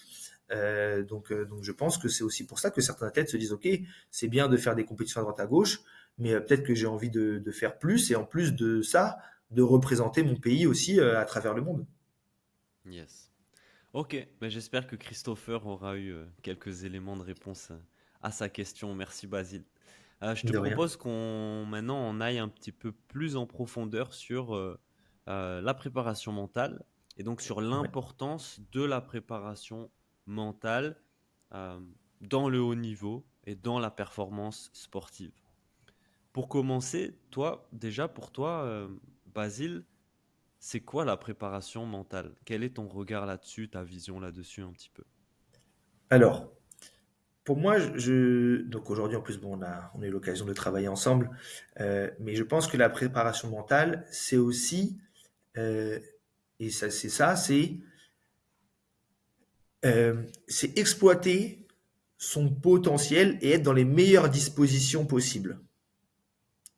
Donc je pense que c'est aussi pour ça que certains athlètes se disent, OK, c'est bien de faire des compétitions à droite à gauche, mais peut-être que j'ai envie de faire plus, et en plus de ça, de représenter mon pays aussi à travers le monde. Yes. Ok, ben j'espère que Christopher aura eu quelques éléments de réponse à sa question. Merci Basile. Je te De rien. propose qu'on maintenant on aille un petit peu plus en profondeur sur la préparation mentale et donc sur Ouais. l'importance de la préparation mentale euh, dans le haut niveau et dans la performance sportive. Pour commencer, toi, déjà pour toi, Basile, c'est quoi la préparation mentale? Quel est ton regard là-dessus, ta vision là-dessus un petit peu? Alors, pour moi, donc aujourd'hui en plus, bon, on a eu l'occasion de travailler ensemble, mais je pense que la préparation mentale, c'est aussi, euh, et ça, c'est exploiter son potentiel et être dans les meilleures dispositions possibles.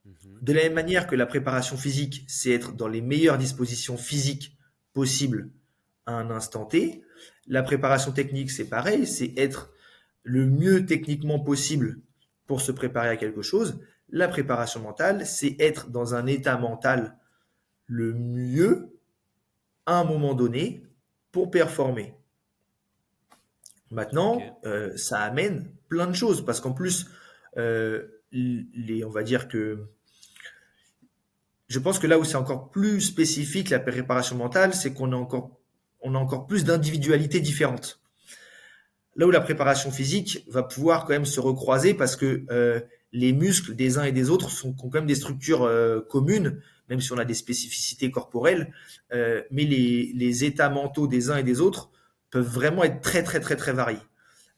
Mhm. De la même manière que la préparation physique, c'est être dans les meilleures dispositions physiques possibles à un instant T, la préparation technique, c'est pareil, c'est être le mieux techniquement possible pour se préparer à quelque chose. La préparation mentale, c'est être dans un état mental le mieux à un moment donné pour performer. Ok. Maintenant, ça amène plein de choses parce qu'en plus, on va dire que je pense que là où c'est encore plus spécifique la préparation mentale, c'est on a encore plus d'individualités différentes. Là où la préparation physique va pouvoir quand même se recroiser parce que les muscles des uns et des autres ont quand même des structures communes, même si on a des spécificités corporelles, mais les états mentaux des uns et des autres peuvent vraiment être très très très très variés.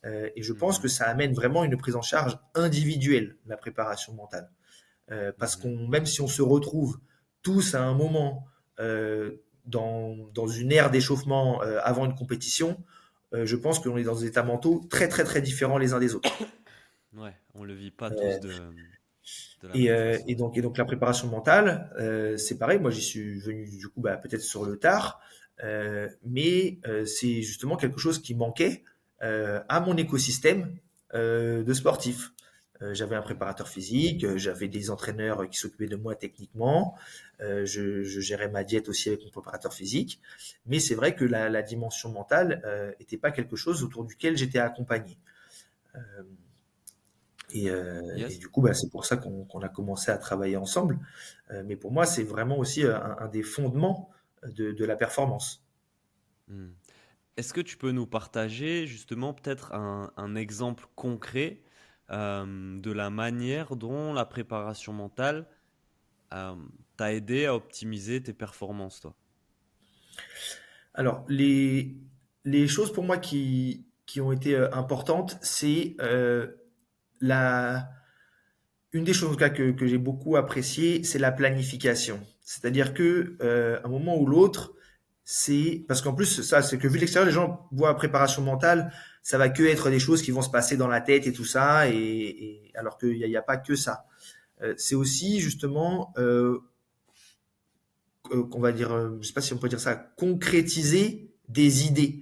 Et je pense que Mhm. ça amène vraiment une prise en charge individuelle, la préparation mentale. Parce Mhm. qu'on, même si on se retrouve tous à un moment dans une ère d'échauffement avant une compétition, je pense qu'on est dans des états mentaux très très très différents les uns des autres. Ouais, on le vit pas tous de la Et, même euh, façon. et donc la préparation mentale, c'est pareil. Moi, j'y suis venu du coup bah, peut-être sur le tard, mais c'est justement quelque chose qui manquait à mon écosystème de sportifs. J'avais un Mhm. préparateur physique, j'avais des entraîneurs qui s'occupaient de moi techniquement, je gérais ma diète aussi avec mon préparateur physique, mais c'est vrai que la dimension mentale était pas quelque chose autour duquel j'étais accompagné. Euh, et Yes. du coup, bah, c'est pour ça qu'on a commencé à travailler ensemble. Mais pour moi, c'est vraiment aussi un des fondements de la performance. Hmm. Est-ce que tu peux nous partager justement peut-être un exemple concret de la manière dont la préparation mentale euh, t'a aidé à optimiser tes performances, toi? Alors, les choses pour moi qui ont été importantes, c'est la, une des choses en tout cas, que j'ai beaucoup apprécié, c'est la planification. C'est-à-dire que un moment ou l'autre, c'est parce qu'en plus ça, c'est que vu de l'extérieur, les gens voient la préparation mentale, ça va que être des choses qui vont se passer dans la tête et tout ça, et alors qu'il n'y a pas que ça. C'est aussi justement, qu'on va dire, je sais pas si on peut dire ça, concrétiser des idées.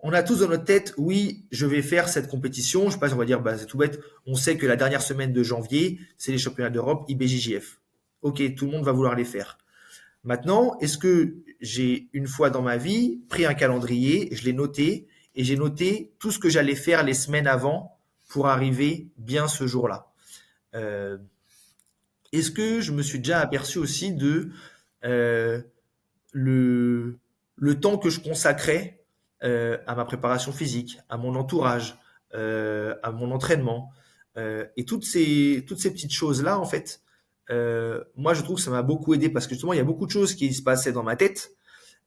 On a tous dans notre tête, oui, je vais faire cette compétition. Je sais pas si on va dire, bah, c'est tout bête. On sait que la dernière semaine de janvier, c'est les championnats d'Europe IBJJF. Ok, tout le monde va vouloir les faire. Maintenant, est-ce que j'ai une fois dans ma vie pris un calendrier, je l'ai noté et j'ai noté tout ce que j'allais faire les semaines avant pour arriver bien ce jour-là. Euh, Est-ce que je me suis déjà aperçu aussi de euh, le, le temps que je consacrais à ma préparation physique, à mon entourage, à mon entraînement, et toutes ces petites choses-là, en fait, moi, je trouve que ça m'a beaucoup aidé parce que justement, il y a beaucoup de choses qui se passaient dans ma tête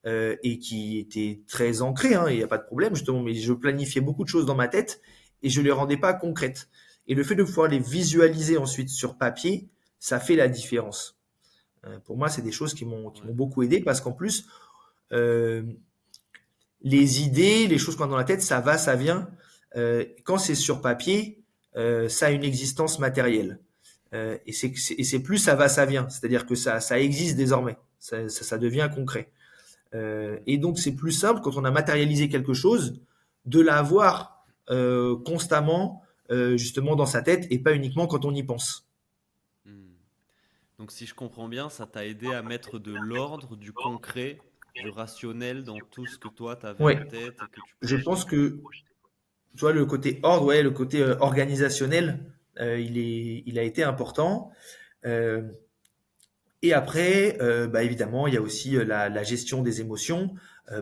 et qui étaient très ancrées, hein, il n'y a pas de problème justement, mais je planifiais beaucoup de choses dans ma tête et je les rendais pas concrètes. Et le fait de pouvoir les visualiser ensuite sur papier, ça fait la différence. Pour moi, c'est des choses qui m'ont Ouais. beaucoup aidé parce qu'en plus, euh, les idées, les choses qu'on a dans la tête, ça va, ça vient. Quand c'est sur papier, ça a une existence matérielle. Et c'est plus ça va, ça vient. C'est-à-dire que ça existe désormais. Ça devient concret. Et donc, c'est plus simple quand on a matérialisé quelque chose de l'avoir constamment, justement, dans sa tête et pas uniquement quand on y pense. Hmm. Donc si je comprends bien, ça t'a aidé à mettre de l'ordre, du concret, du rationnel dans tout ce que toi t'avais Ouais, en tête et que tu je projetais, pense quoi. que tu vois, le côté ordre, ouais, le côté organisationnel, il a été important. Euh, et après, bah, évidemment, il y a aussi la gestion des émotions,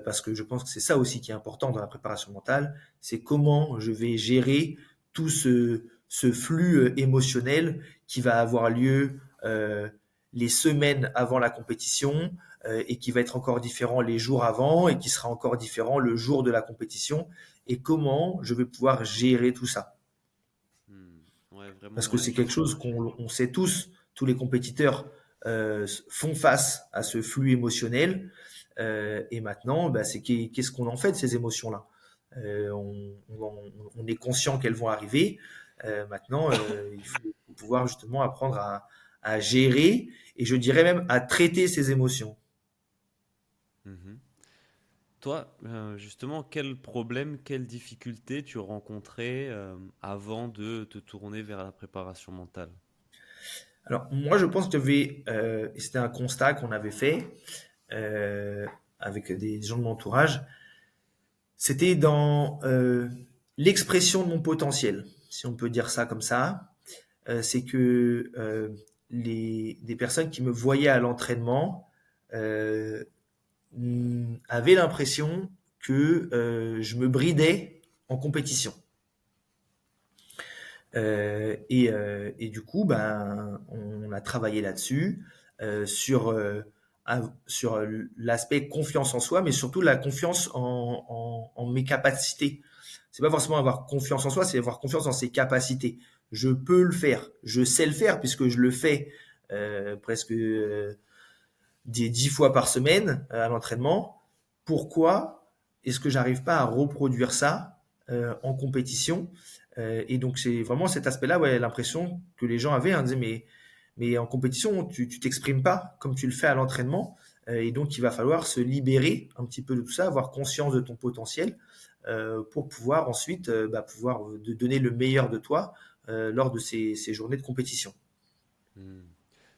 parce que je pense que c'est ça aussi qui est important dans la préparation mentale, c'est comment je vais gérer tout ce flux émotionnel qui va avoir lieu les semaines avant la compétition et qui va être encore différent les jours avant et qui sera encore différent le jour de la compétition et comment je vais pouvoir gérer tout ça. Hmm. Ouais, Parce vraiment que c'est quelque chose qu'on sait tous les compétiteurs font face à ce flux émotionnel. Et maintenant, bah, qu'est-ce qu'on en fait de ces émotions-là. On est conscient qu'elles vont arriver. Maintenant, il faut pouvoir justement apprendre à gérer et je dirais même à traiter ces émotions. Mhm. Toi, justement, quel problème, quelle difficulté tu rencontrais avant de te tourner vers la préparation mentale? Alors moi, je pense que et c'était un constat qu'on avait fait euh, avec des gens de mon entourage, c'était dans l'expression de mon potentiel, si on peut dire ça comme ça. C'est que des personnes qui me voyaient à l'entraînement euh, avaient l'impression que je me bridais en compétition. Et du coup, ben, on a travaillé là-dessus, sur l'aspect confiance en soi, mais surtout la confiance en mes capacités. C'est pas forcément avoir confiance en soi, c'est avoir confiance en ses capacités. Je peux le faire, je sais le faire puisque je le fais presque des 10 fois par semaine à l'entraînement. Pourquoi est-ce que j'arrive pas à reproduire ça en compétition? Et donc c'est vraiment cet aspect-là, ouais, l'impression que les gens avaient, hein, disaient, mais en compétition, tu t'exprimes pas comme tu le fais à l'entraînement, et donc il va falloir se libérer un petit peu de tout ça, avoir conscience de ton potentiel pour pouvoir ensuite bah, pouvoir de donner le meilleur de toi lors de ces journées de compétition. Hmm.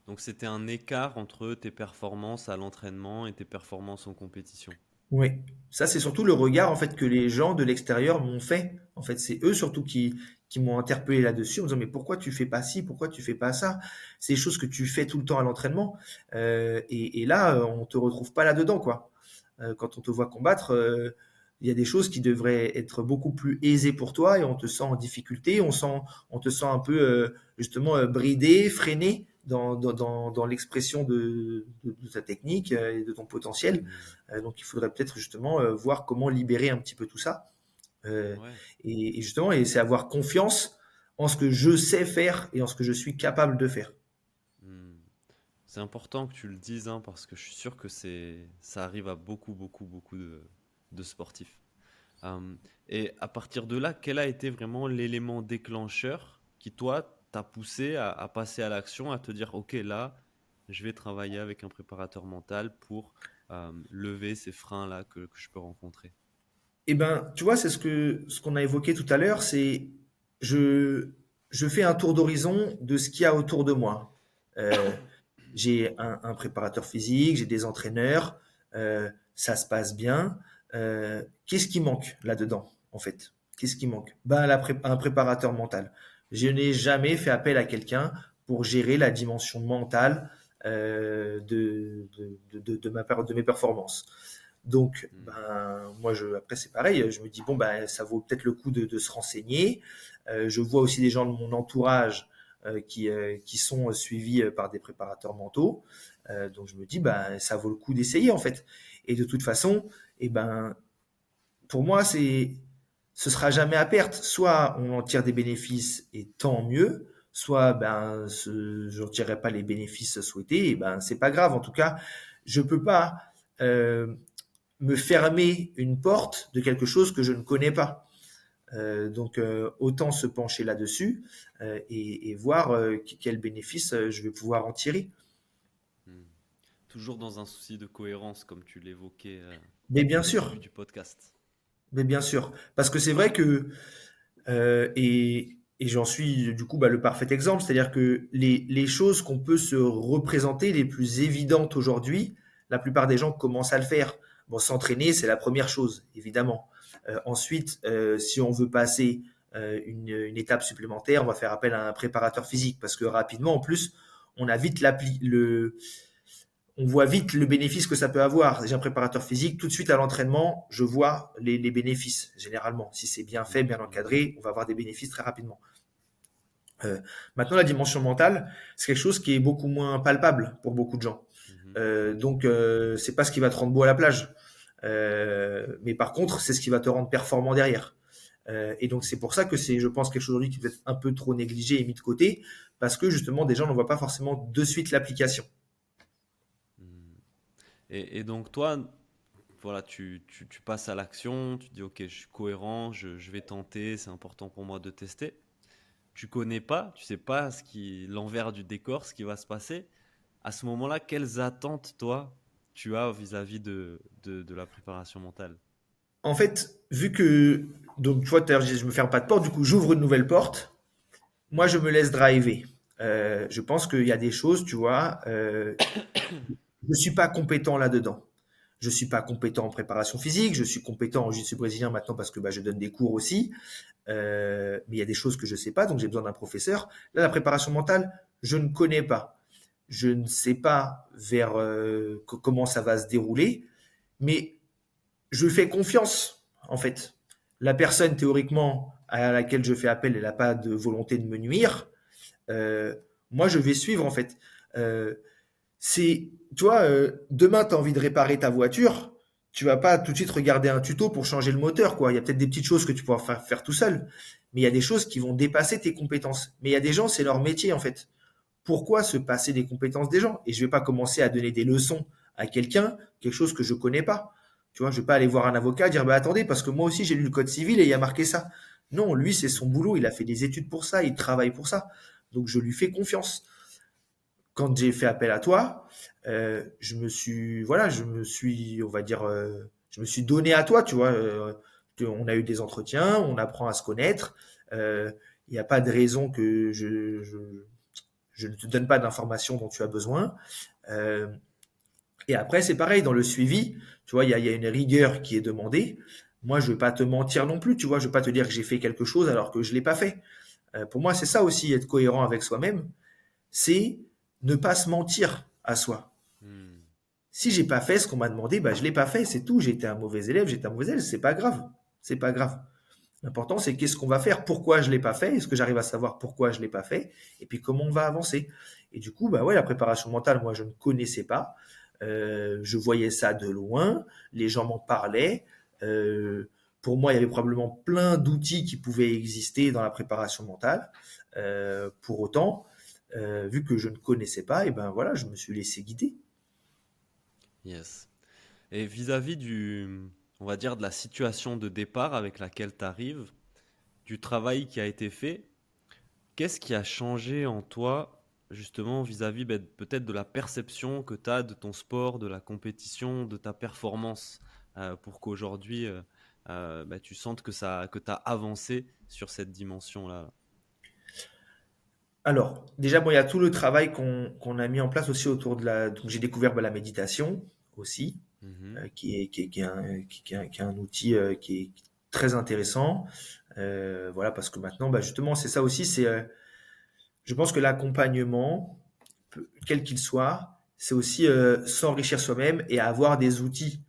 Donc c'était un écart entre tes performances à l'entraînement et tes performances en compétition. Oui, ça c'est surtout le regard en fait que les gens de l'extérieur m'ont fait. En fait, c'est eux surtout qui m'ont interpellé là-dessus en me disant mais pourquoi tu fais pas ci, pourquoi tu fais pas ça? C'est des choses que tu fais tout le temps à l'entraînement et là on te retrouve pas là-dedans quoi. Quand on te voit combattre, il y a des choses qui devraient être beaucoup plus aisées pour toi et on te sent en difficulté, on te sent un peu justement bridé, freiné dans l'expression de ta technique et de ton potentiel. Hmm. Donc il faudrait peut-être justement voir comment libérer un petit peu tout ça. Euh, Ouais. et justement, et c'est avoir confiance en ce que je sais faire et en ce que je suis capable de faire. Hmm. C'est important que tu le dises, hein, parce que je suis sûr que ça arrive à beaucoup, beaucoup, beaucoup de sportifs. Euh, et à partir de là, quel a été vraiment l'élément déclencheur qui, toi, t'a poussé à passer à l'action, à te dire, OK, là, je vais travailler avec un préparateur mental pour lever ces freins-là que je peux rencontrer. Eh ben, tu vois, c'est ce qu'on a évoqué tout à l'heure, c'est je je fais un tour d'horizon de ce qu'il y a autour de moi. Euh, j'ai un préparateur physique, j'ai des entraîneurs, ça se passe bien. Qu'est-ce qui manque là-dedans, en fait? Qu'est-ce qui manque? Ben, un préparateur mental. Je n'ai jamais fait appel à quelqu'un pour gérer la dimension mentale de mes performances. Donc, Hmm. ben, moi, après, c'est pareil. Je me dis, bon, ben, ça vaut peut-être le coup de se renseigner. Je vois aussi des gens de mon entourage qui sont suivis par des préparateurs mentaux. Donc je me dis, bah, ça vaut le coup d'essayer en fait. Et de toute façon, eh ben, pour moi, ce sera jamais à perte. Soit on en tire des bénéfices et tant mieux, soit ben, je ne tirerai pas les bénéfices souhaités, et ben, c'est pas grave. En tout cas, je peux pas me fermer une porte de quelque chose que je ne connais pas. Donc autant se pencher là-dessus et voir quels bénéfices je vais pouvoir en tirer. Hmm. Toujours dans un souci de cohérence, comme tu l'évoquais Mais bien au début sûr, du podcast. mais bien sûr, parce que c'est vrai que et j'en suis du coup bah, le parfait exemple, c'est-à-dire que les choses qu'on peut se représenter les plus évidentes aujourd'hui, la plupart des gens commencent à le faire. Bon, s'entraîner, c'est la première chose, évidemment. Ensuite, si on veut passer une étape supplémentaire, on va faire appel à un préparateur physique parce que rapidement, en plus, on a vite on voit vite le bénéfice que ça peut avoir. J'ai un préparateur physique, tout de suite à l'entraînement, je vois les bénéfices, généralement. Si c'est bien fait, bien Mhm. encadré, on va avoir des bénéfices très rapidement. Euh, Maintenant, la dimension mentale, c'est quelque chose qui est beaucoup moins palpable pour beaucoup de gens. Mhm. C'est pas ce qui va te rendre beau à la plage. Mais par contre, c'est ce qui va te rendre performant derrière. Et donc, c'est pour ça que c'est, je pense, quelque chose aujourd'hui qui peut être un peu trop négligé et mis de côté, parce que justement, des gens n'en voient pas forcément de suite l'application. Mhm. Et donc toi, voilà, tu passes à l'action, tu dis ok, je suis cohérent, je vais tenter, c'est important pour moi de tester. Tu connais pas, tu sais pas l'envers du décor, ce qui va se passer. À ce moment-là, quelles attentes toi tu as vis-à-vis de la préparation mentale? En fait, vu que, donc, tu vois, tout à l'heure, je me ferme pas de porte, du coup, j'ouvre une nouvelle porte. Moi, je Mhm. me laisse driver. Je pense qu'il y a des choses, tu vois, je suis pas compétent là-dedans. Je suis pas compétent en préparation physique, je suis compétent en jiu-jitsu brésilien maintenant parce que bah, je donne des cours aussi. Mais il y a des choses que je sais pas, donc j'ai besoin d'un professeur. Là, la préparation mentale, je ne connais pas. Je ne sais pas vers comment ça va se dérouler, mais je fais confiance, en fait. La personne, théoriquement, à laquelle je fais appel, elle n'a pas de volonté de me nuire. Euh, Moi, je vais suivre, en fait. Euh, Tu vois, demain, tu as envie de réparer ta voiture, tu vas pas tout de suite regarder un tuto pour changer le moteur, quoi. Il y a peut-être des petites choses que tu pourras faire tout seul, mais il y a des choses qui vont dépasser tes compétences. Mais il y a des gens, c'est leur métier, en fait. Pourquoi se passer des compétences des gens? Et je vais pas commencer à donner des leçons à quelqu'un, quelque chose que je connais pas. Tu vois, je vais pas aller voir un avocat et dire, bah attendez, parce que moi aussi j'ai lu le code civil et il y a marqué ça. Non, lui, c'est son Mhm. boulot, il a fait des études pour ça, il travaille pour ça. Donc je lui fais confiance. Quand j'ai fait appel à toi, on va dire, je me suis donné à toi, tu vois. On a eu des entretiens, on apprend à se connaître. Il n'y a pas de raison que je ne te donne pas d'informations dont tu as besoin. Euh, et après, c'est pareil, dans le suivi, tu vois, il y a une rigueur qui est demandée. Moi, je ne vais pas te mentir non plus, tu vois, je ne vais pas te dire que j'ai fait quelque chose alors que je ne l'ai pas fait. Pour moi, c'est ça aussi, être cohérent avec soi-même, c'est ne pas se mentir à soi. Mhm. Si j'ai pas fait ce qu'on m'a demandé, bah je l'ai pas fait, c'est tout. J'ai été un mauvais élève, j'ai été un mauvais élève, c'est pas grave, c'est pas grave. L'important c'est qu'est-ce qu'on va faire, pourquoi je l'ai pas fait, est-ce que j'arrive à savoir pourquoi je l'ai pas fait, et puis comment on va avancer. Et du coup, bah ouais, la préparation mentale, moi je ne connaissais pas. Je voyais ça de loin, les gens m'en parlaient. Euh, pour moi, il y avait probablement plein d'outils qui pouvaient exister dans la préparation mentale. Pour autant, vu que je ne connaissais pas, et ben voilà, je me suis laissé guider. Yes. Et vis-à-vis on va dire, de la situation de départ avec laquelle tu arrives, du travail qui a été fait, qu'est-ce qui a changé en toi, justement, vis-à-vis ben, peut-être de la perception que tu as de ton sport, de la compétition, de ta performance, pour qu'aujourd'hui, ben, tu sentes que tu as avancé sur cette dimension-là? Alors, déjà, bon, il y a tout le travail qu'on a mis en place aussi autour de la. Donc, j'ai découvert bah, la méditation aussi, Mhm. qui est un outil qui est très intéressant. Voilà, parce que maintenant, bah, justement, c'est ça aussi. Je pense que l'accompagnement, quel qu'il soit, c'est aussi s'enrichir soi-même et avoir des outils.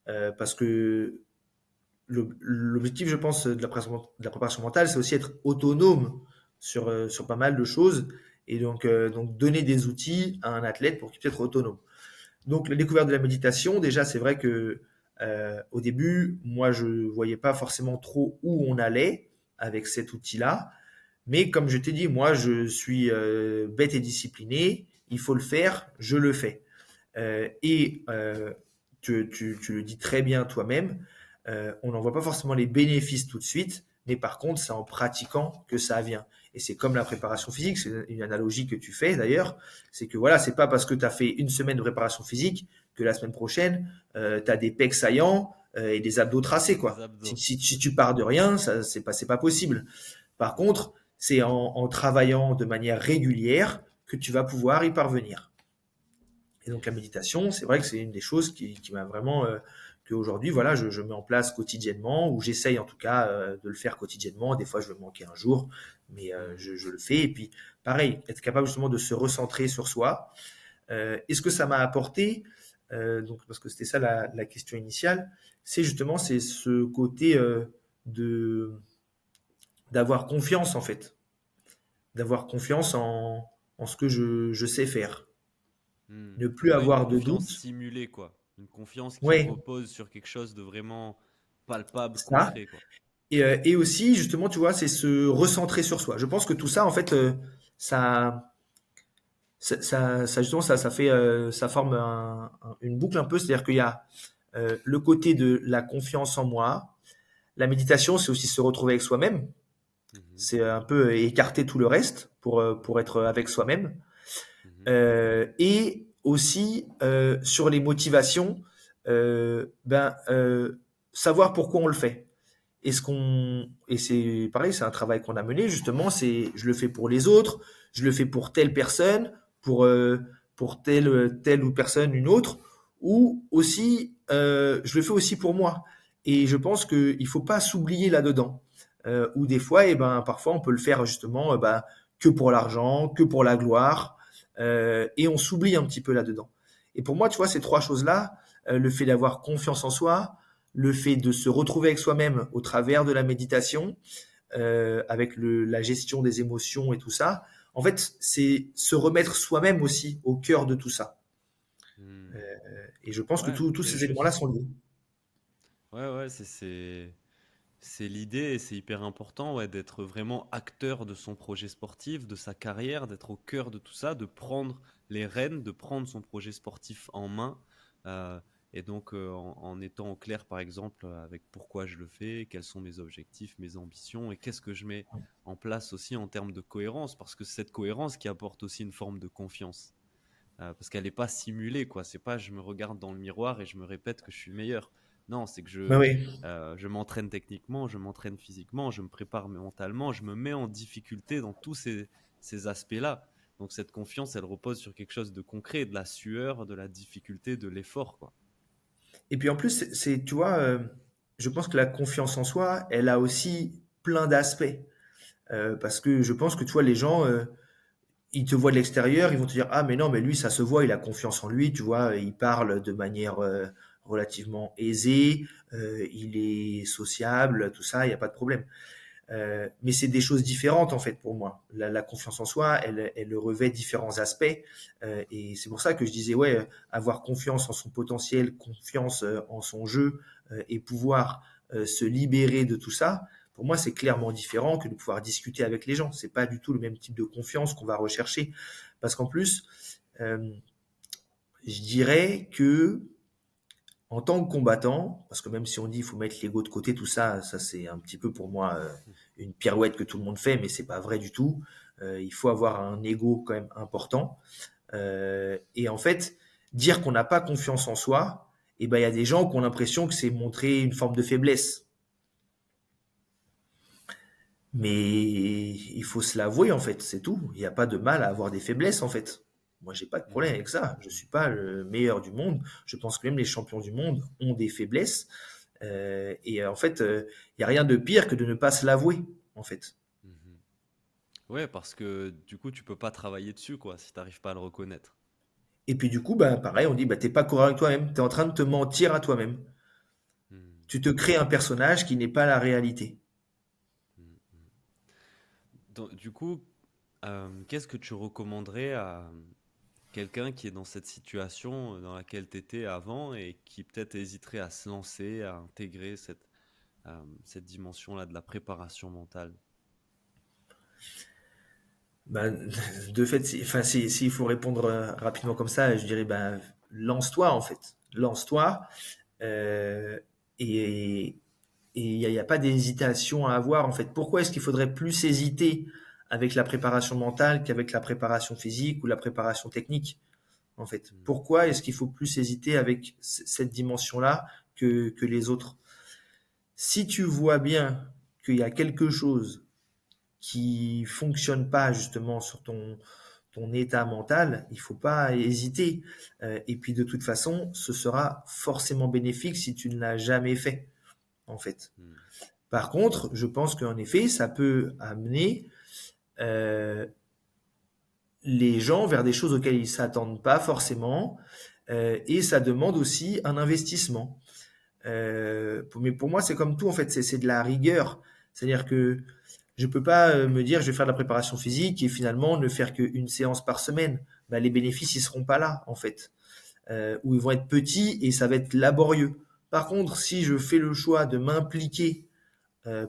Parce que l'objectif, je pense, de la préparation mentale, c'est aussi être autonome sur pas mal de choses. Et donc donner des outils à un athlète pour qu'il puisse être autonome. Donc la découverte de la méditation, déjà, c'est vrai que au début, moi, je voyais pas forcément trop où on allait avec cet outil-là. Mais comme je t'ai dit, moi, je suis bête et discipliné. Il faut le faire, je le fais. Tu le dis très bien toi-même, on n'en voit pas forcément les bénéfices tout de suite, mais par contre, c'est en pratiquant que ça vient. Et c'est comme la préparation physique, c'est une analogie que tu fais d'ailleurs, c'est que voilà, c'est pas parce que tu as fait une semaine de préparation physique que la semaine prochaine, tu as des pecs saillants et des abdos tracés, Des quoi. Si, abdos. si, si tu pars de rien, ça, c'est pas possible. Par contre, c'est en travaillant de manière régulière que tu vas pouvoir y parvenir. Et donc la Yes. méditation, c'est vrai que c'est une des choses qui m'a vraiment qu'aujourd'hui, voilà, je mets en place quotidiennement, ou j'essaye en tout cas de le faire quotidiennement. Des fois, je vais manquer un jour, mais Hmm. je le fais. Et puis, pareil, être capable justement de se recentrer sur soi. Et ce que ça m'a apporté, donc parce que c'était ça la question initiale, c'est justement c'est ce côté de d'avoir confiance en fait, d'avoir confiance en ce que je sais faire, Hmm. ne plus Ouais, une avoir de confiance doute. simulée, quoi. Une confiance qui Ouais, repose sur quelque chose de vraiment palpable, ça. concret, quoi. Et aussi, justement, tu vois, c'est se recentrer sur soi. Je pense que tout ça, en fait, ça, justement, ça fait, ça forme une boucle un peu. C'est-à-dire qu'il y a le côté de la confiance en moi. La méditation, c'est aussi se retrouver avec soi-même. Mhm. C'est un peu écarter tout le reste pour être avec soi-même. Mhm. Et aussi, sur les motivations, savoir pourquoi on le fait. Et c'est pareil, c'est un travail qu'on a mené justement. C'est je le fais pour les autres, je le fais pour telle personne, pour telle ou personne une autre, ou aussi je le fais aussi pour moi. Et je pense qu'il faut pas s'oublier là-dedans. Ou des fois, parfois on peut le faire justement que pour l'argent, que pour la gloire, et on s'oublie un petit peu là-dedans. Et pour moi, tu vois, ces trois choses-là, le fait d'avoir confiance en soi, le fait de se retrouver avec soi-même au travers de la méditation, avec la gestion des émotions et tout ça, en fait, c'est se remettre soi-même aussi au cœur de tout ça. Hmm. Et je pense que Ouais, tous c'est ces éléments-là juste. sont liés. Ouais, ouais, c'est l'idée et c'est hyper important, ouais, d'être vraiment acteur de son projet sportif, de sa carrière, d'être au cœur de tout ça, de prendre les rênes, de prendre son projet sportif en main. euh, et donc, en étant au clair, par exemple, avec pourquoi je le fais, quels sont mes objectifs, mes ambitions et qu'est-ce que je mets en place aussi en termes de cohérence, parce que c'est cette cohérence qui apporte aussi une forme de confiance. Parce qu'elle n'est pas simulée, quoi. C'est pas je me regarde dans le miroir et je me répète que je suis le meilleur. Non, c'est que Ben oui. je m'entraîne techniquement, je m'entraîne physiquement, je me prépare mentalement, je me mets en difficulté dans tous ces aspects-là. Donc cette confiance, elle repose sur quelque chose de concret, de la sueur, de la difficulté, de l'effort, quoi. Et puis en plus, tu vois, je pense que la confiance en soi, elle a aussi plein d'aspects. Parce que je pense que tu vois, les gens, ils te voient de l'extérieur, ils vont te dire ah mais non mais lui ça se voit, il a confiance en lui, tu vois, il parle de manière relativement aisée, il est sociable, tout ça, il n'y a pas de problème. Mais c'est des choses différentes en fait pour moi. La confiance en soi, elle revêt différents aspects, et c'est pour ça que je disais ouais, avoir confiance en son potentiel, confiance en son jeu, et pouvoir se libérer de tout ça. Pour moi, c'est clairement différent que de pouvoir discuter avec les gens. C'est pas du tout le même type de confiance qu'on va rechercher, parce qu'en plus, euh, je dirais que en tant que combattant, parce que même si on dit il faut mettre l'ego de côté, tout ça, ça c'est un petit peu pour moi une pirouette que tout le monde fait, mais c'est pas vrai du tout. Il faut avoir un ego quand même important. Et en fait, dire qu'on n'a pas confiance en soi, et ben il y a des gens qui ont l'impression que c'est montrer une forme de faiblesse. Mais il faut se l'avouer en fait, c'est tout. Il n'y a pas de mal à avoir des faiblesses en fait. Moi, j'ai pas de problème Mhm. avec ça. Je suis pas le meilleur du monde. Je pense que même les champions du monde ont des faiblesses. En fait, il y a rien de pire que de ne pas se l'avouer, en fait. Mhm. Ouais, parce que du coup, tu peux pas travailler dessus, quoi, si t'arrives pas à le reconnaître. Et puis du coup, bah, pareil, on dit, bah, t'es pas cohérent avec toi-même. T'es en train de te mentir à toi-même. Mhm. Tu te crées un personnage qui n'est pas la réalité. Mhm. Du coup, qu'est-ce que tu recommanderais à quelqu'un qui est dans cette situation dans laquelle tu étais avant et qui peut-être hésiterait à se lancer, à intégrer cette dimension-là de la préparation mentale? Ben, de fait, enfin, s'il faut répondre rapidement comme ça, je dirais, ben, lance-toi en fait. Lance-toi. euh, et y a pas d'hésitation à avoir en fait. Pourquoi est-ce qu'il faudrait plus hésiter avec la préparation mentale qu'avec la préparation physique ou la préparation technique en fait? Hmm. Pourquoi est-ce qu'il faut plus hésiter avec cette dimension-là que les autres? Si tu vois bien qu'il y a quelque chose qui fonctionne pas justement sur ton état mental, il faut pas hésiter. Et puis de toute façon, ce sera forcément bénéfique si tu ne l'as jamais fait, en fait. Hmm. Par contre, je pense qu'en effet, ça peut amener euh, les gens vers des choses auxquelles ils s'attendent pas forcément, et ça demande aussi un investissement. Mais pour moi, c'est comme tout en fait, c'est de la rigueur. C'est-à-dire que je peux pas me dire je vais faire de la préparation physique et finalement ne faire qu'une séance par semaine. Bah, les bénéfices ils seront pas là en fait, ou ils vont être petits et ça va être laborieux. Par contre, si je fais le choix de m'impliquer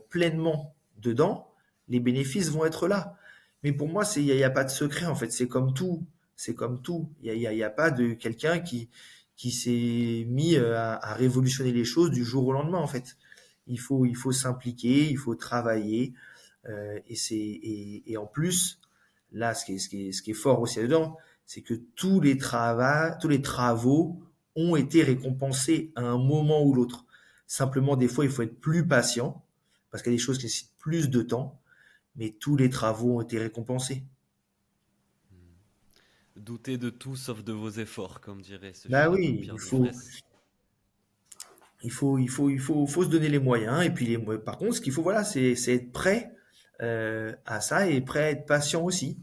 pleinement dedans, les bénéfices vont être là. Mais pour moi, y a pas de secret en fait. C'est comme tout. C'est comme tout. Y a pas de quelqu'un qui s'est mis à révolutionner les choses du jour au lendemain en fait. Il faut s'impliquer, il faut travailler. Et en plus, là, ce qui est fort aussi là-dedans, c'est que tous les travaux ont été récompensés à un moment ou l'autre. Simplement, des fois, il faut être plus patient parce qu'il y a des choses qui nécessitent plus de temps, mais tous les travaux ont été récompensés. Doutez de tout sauf de vos efforts, comme dirait ce Bah cher oui, Pierre Douvres. faut se donner les moyens. Et puis, par contre, ce qu'il faut, voilà, c'est être prêt à ça et prêt à être patient aussi.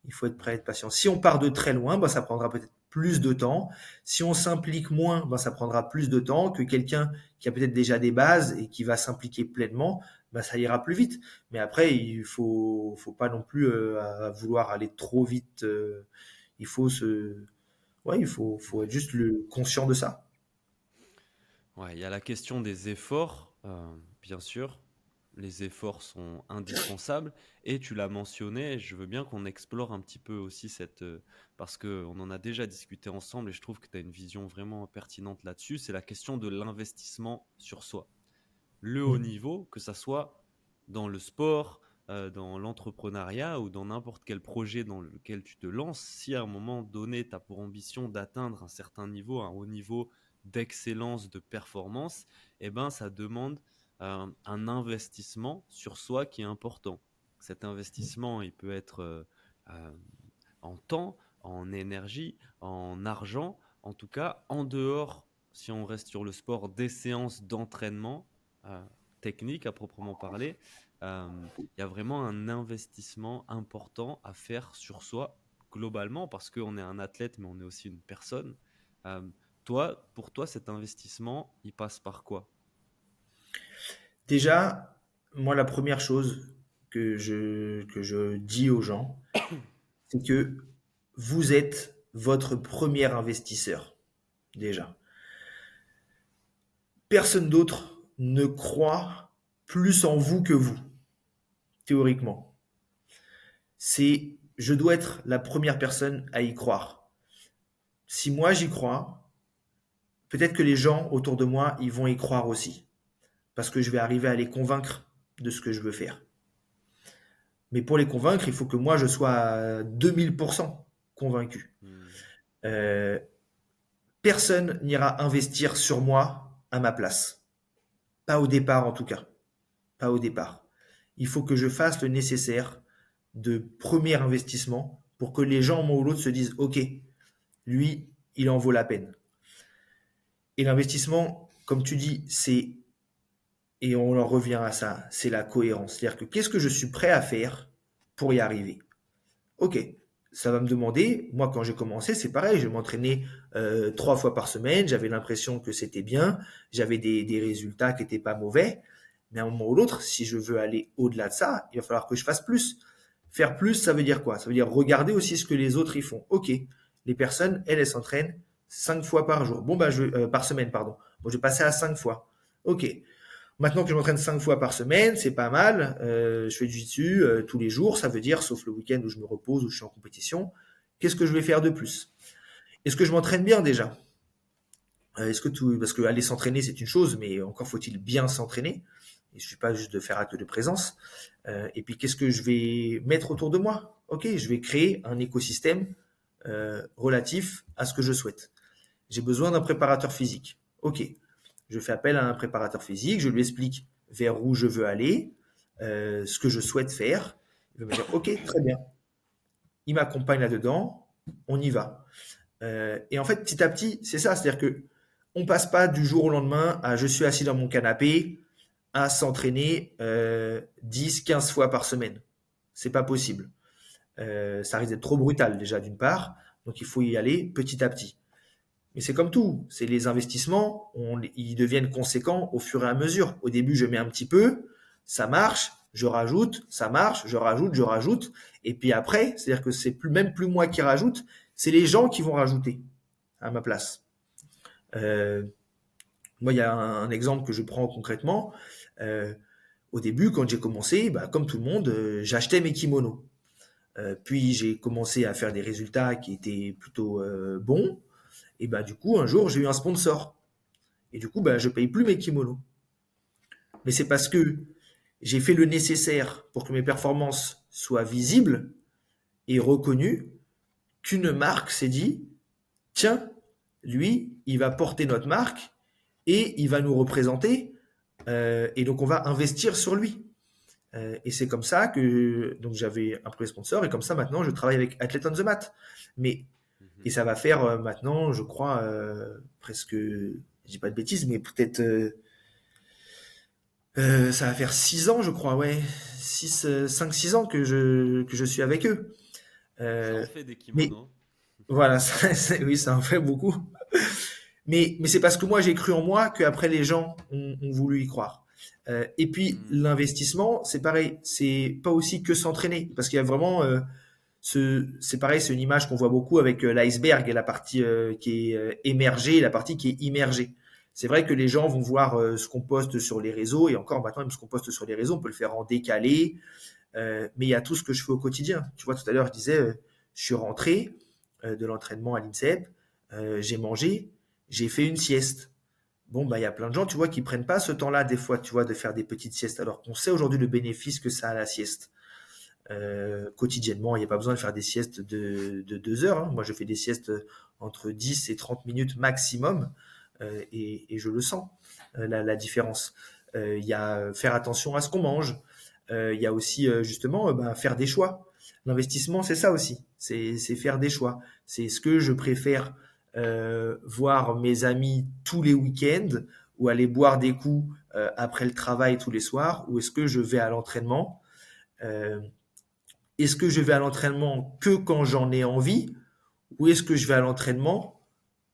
Il faut être prêt à être patient. Si on part de très loin, bah, ça prendra peut-être plus de temps. Si on s'implique moins, bah, ça prendra plus de temps que quelqu'un qui a peut-être déjà des bases et qui va s'impliquer pleinement, bah, ça ira plus vite. Mais après, faut pas non plus à vouloir aller trop vite. Il faut ouais, faut être juste conscient de ça. Ouais, il y a la question des efforts, bien sûr. Les efforts sont indispensables. Et tu l'as mentionné, je veux bien qu'on explore un petit peu aussi parce qu'on en a déjà discuté ensemble et je trouve que tu as une vision vraiment pertinente là-dessus. C'est la question de l'investissement sur soi. Le haut Mm. niveau, que ça soit dans le sport, dans l'entrepreneuriat ou dans n'importe quel projet dans lequel tu te lances, si à un moment donné, tu as pour ambition d'atteindre un certain niveau, un haut niveau d'excellence, de performance, eh ben, ça demande un investissement sur soi qui est important. Cet investissement, il peut être euh, en temps, en énergie, en argent, en tout cas, en dehors, si on reste sur le sport, des séances d'entraînement euh, technique à proprement parler, il y a vraiment un investissement important à faire sur soi globalement parce qu'on est un athlète mais on est aussi une personne. Euh, pour toi, cet investissement, il passe par quoi? Déjà, moi, la première chose que je dis aux gens, c'est que vous êtes votre premier investisseur, déjà. Personne d'autre ne croit plus en vous que vous, théoriquement. Je dois être la première personne à y croire. Si moi j'y crois, peut-être que les gens autour de moi, ils vont y croire aussi. Parce que je vais arriver à les convaincre de ce que je veux faire. Mais pour les convaincre, il faut que moi je sois à 2000% convaincu. Hmm. Euh, Personne n'ira investir sur moi à ma place. Pas au départ en tout cas. Pas au départ. Il faut que je fasse le nécessaire de premier investissement pour que les gens, un moment ou l'autre, se disent, OK, lui, il en vaut la peine. Et l'investissement, comme tu dis, et on en revient à ça, c'est la cohérence. C'est-à-dire que qu'est-ce que je suis prêt à faire pour y arriver? OK, ça va me demander, moi quand j'ai commencé, c'est pareil, je m'entraînais 3 fois par semaine, j'avais l'impression que c'était bien, j'avais des résultats qui n'étaient pas mauvais, Mais à un moment ou l'autre, si je veux aller au-delà de ça, il va falloir que je fasse plus. Faire plus, ça veut dire quoi? Ça veut dire regarder aussi ce que les autres y font. Ok, les personnes, elles s'entraînent 5 fois par jour. Bon, bah, par semaine, pardon. Bon, je vais passer à 5 fois. Ok. Maintenant que je m'entraîne 5 fois par semaine, c'est pas mal. Je fais du jiu-jitsu tous les jours, ça veut dire, sauf le week-end où je me repose, où je suis en compétition. Qu'est-ce que je vais faire de plus? Est-ce que je m'entraîne bien déjà? Est-ce que tout, parce que aller s'entraîner c'est une chose, mais encore faut-il bien s'entraîner. Il suffit pas juste de faire acte de présence. Et puis qu'est-ce que je vais mettre autour de moi? Ok, je vais créer un écosystème relatif à ce que je souhaite. J'ai besoin d'un préparateur physique. Ok, je fais appel à un préparateur physique, je lui explique vers où je veux aller, ce que je souhaite faire. Il va me dire ok, très bien. Il m'accompagne là-dedans, on y va. Et en fait, petit à petit, c'est ça, c'est-à-dire que on passe pas du jour au lendemain à je suis assis dans mon canapé à s'entraîner 10, 15 fois par semaine. C'est pas possible. Ça risque d'être trop brutal déjà d'une part, donc il faut y aller petit à petit. Mais c'est comme tout, c'est les investissements, ils deviennent conséquents au fur et à mesure. Au début, je mets un petit peu, ça marche, je rajoute, ça marche, je rajoute, et puis après, c'est-à-dire que c'est même plus moi qui rajoute, c'est les gens qui vont rajouter à ma place. Euh, Moi, il y a un exemple que je prends concrètement. Euh, Au début, quand j'ai commencé, bah, comme tout le monde, j'achetais mes kimonos. Puis j'ai commencé à faire des résultats qui étaient plutôt bons. Et bah, du coup, un jour, j'ai eu un sponsor. Et du coup, bah, je paye plus mes kimonos. Mais c'est parce que j'ai fait le nécessaire pour que mes performances soient visibles et reconnues qu'une marque s'est dit, tiens, lui, il va porter notre marque et il va nous représenter. Et donc, on va investir sur lui. Et c'est comme ça que donc j'avais un premier sponsor et comme ça maintenant je travaille avec Athlete on the Mat. Mais et Mhm. ça va faire maintenant, je crois presque, je dis pas de bêtises, mais peut-être ça va faire 6 ans, je crois, ouais, 6, 5, 6 ans que je suis avec eux. Ça Euh, en fait des mais kimonos. voilà, oui, ça en fait beaucoup. Mais c'est parce que moi j'ai cru en moi qu'après les gens ont voulu y croire. Et puis Hmm. l'investissement, c'est pareil, c'est pas aussi que s'entraîner, parce qu'il y a vraiment c'est pareil, c'est une image qu'on voit beaucoup avec l'iceberg et la partie qui est émergée et la partie qui est immergée. C'est vrai que les gens vont voir ce qu'on poste sur les réseaux et encore maintenant même ce qu'on poste sur les réseaux, on peut le faire en décalé, mais il y a tout ce que je fais au quotidien. Tu vois, tout à l'heure je disais, je suis rentré de l'entraînement à l'INSEP, j'ai mangé, j'ai fait une sieste. Bon, bah, il y a plein de gens, tu vois, qui prennent pas ce temps-là, des fois, tu vois, de faire des petites siestes, alors qu'on sait aujourd'hui le bénéfice que ça a la sieste. Quotidiennement, il n'y a pas besoin de faire des siestes de 2 heures, hein. Moi, je fais des siestes entre 10 et 30 minutes maximum, et je le sens, la différence. Il y a faire attention à ce qu'on mange. Il y a aussi, justement, bah, faire des choix. L'investissement, c'est ça aussi. C'est faire des choix. C'est ce que je préfère voir mes amis tous les week-ends ou aller boire des coups après le travail tous les soirs, ou est-ce que je vais à l'entraînement? Euh, Est-ce que je vais à l'entraînement que quand j'en ai envie, ou est-ce que je vais à l'entraînement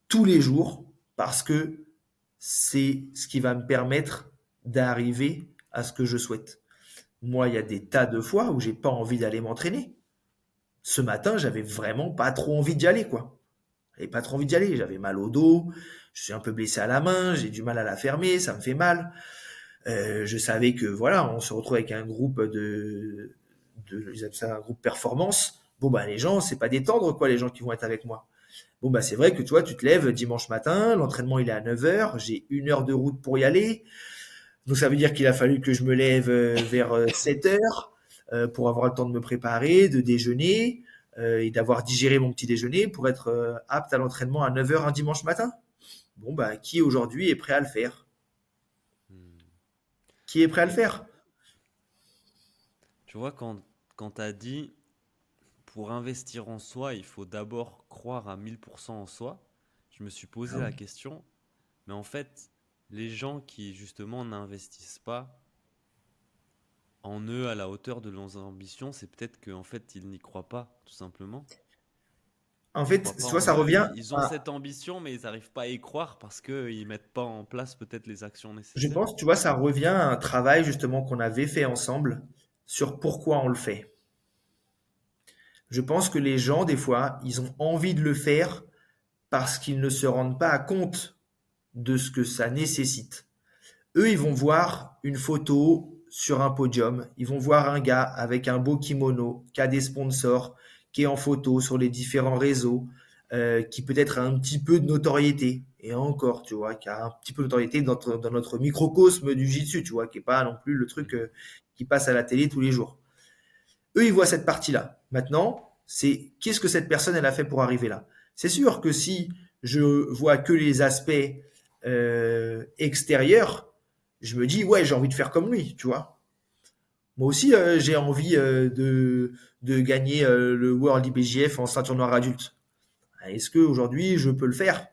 tous les jours parce que c'est ce qui va me permettre d'arriver à ce que je souhaite? Moi, il y a des tas de fois où j'ai pas envie d'aller m'entraîner. Ce matin, j'avais vraiment pas trop envie d'y aller, quoi. J'avais pas trop envie d'y aller. J'avais mal au dos, je suis un peu blessé à la main, j'ai du mal à la fermer, ça me fait mal. Je savais que voilà, on se retrouve avec un groupe ils appellent ça un groupe performance. Bon bah les gens, c'est pas détendre quoi, les gens qui vont être avec moi. Bon bah c'est vrai que toi, tu te lèves dimanche matin, l'entraînement il est à 9 heures, j'ai 1 heure de route pour y aller. Donc ça veut dire qu'il a fallu que je me lève vers 7 heures pour avoir le temps de me préparer, de déjeuner et d'avoir digéré mon petit déjeuner pour être apte à l'entraînement à 9 heures un dimanche matin. Bon bah qui aujourd'hui est prêt à le faire? Hmm. Qui est prêt à le Et faire? tu vois, quand tu as dit pour investir en soi, il faut d'abord croire à 1000% en soi, je me suis Ah posé la oui. question, mais en fait, les gens qui justement n'investissent pas en eux à la hauteur de leurs ambitions, c'est peut-être qu'en fait, ils n'y croient pas, tout simplement. En Je fait, crois tu pas vois, en ça eux. revient Ils ont à, cette ambition, mais ils n'arrivent pas à y croire parce qu'ils mettent pas en place peut-être les actions je nécessaires. pense, tu vois, ça revient à un travail justement qu'on avait fait ensemble sur pourquoi on le fait. Je pense que les gens, des fois, ils ont envie de le faire parce qu'ils ne se rendent pas à compte de ce que ça nécessite. Eux, ils vont voir une photo sur un podium, ils vont voir un gars avec un beau kimono, qui a des sponsors, qui est en photo sur les différents réseaux, qui peut-être a un petit peu de notoriété, et encore, tu vois, qui a un petit peu de notoriété dans notre microcosme du jiu-jitsu, tu vois, qui est pas non plus le truc Mhm. qui passe à la télé tous les jours. Eux, ils voient cette partie-là. Maintenant, c'est qu'est-ce que cette personne, elle a fait pour arriver là. C'est sûr que si je vois que les aspects extérieurs, je me dis, ouais, j'ai envie de faire comme lui, tu vois. Moi aussi, j'ai envie de gagner le World IBJF en ceinture noire adulte. Est-ce qu'aujourd'hui, je peux le faire?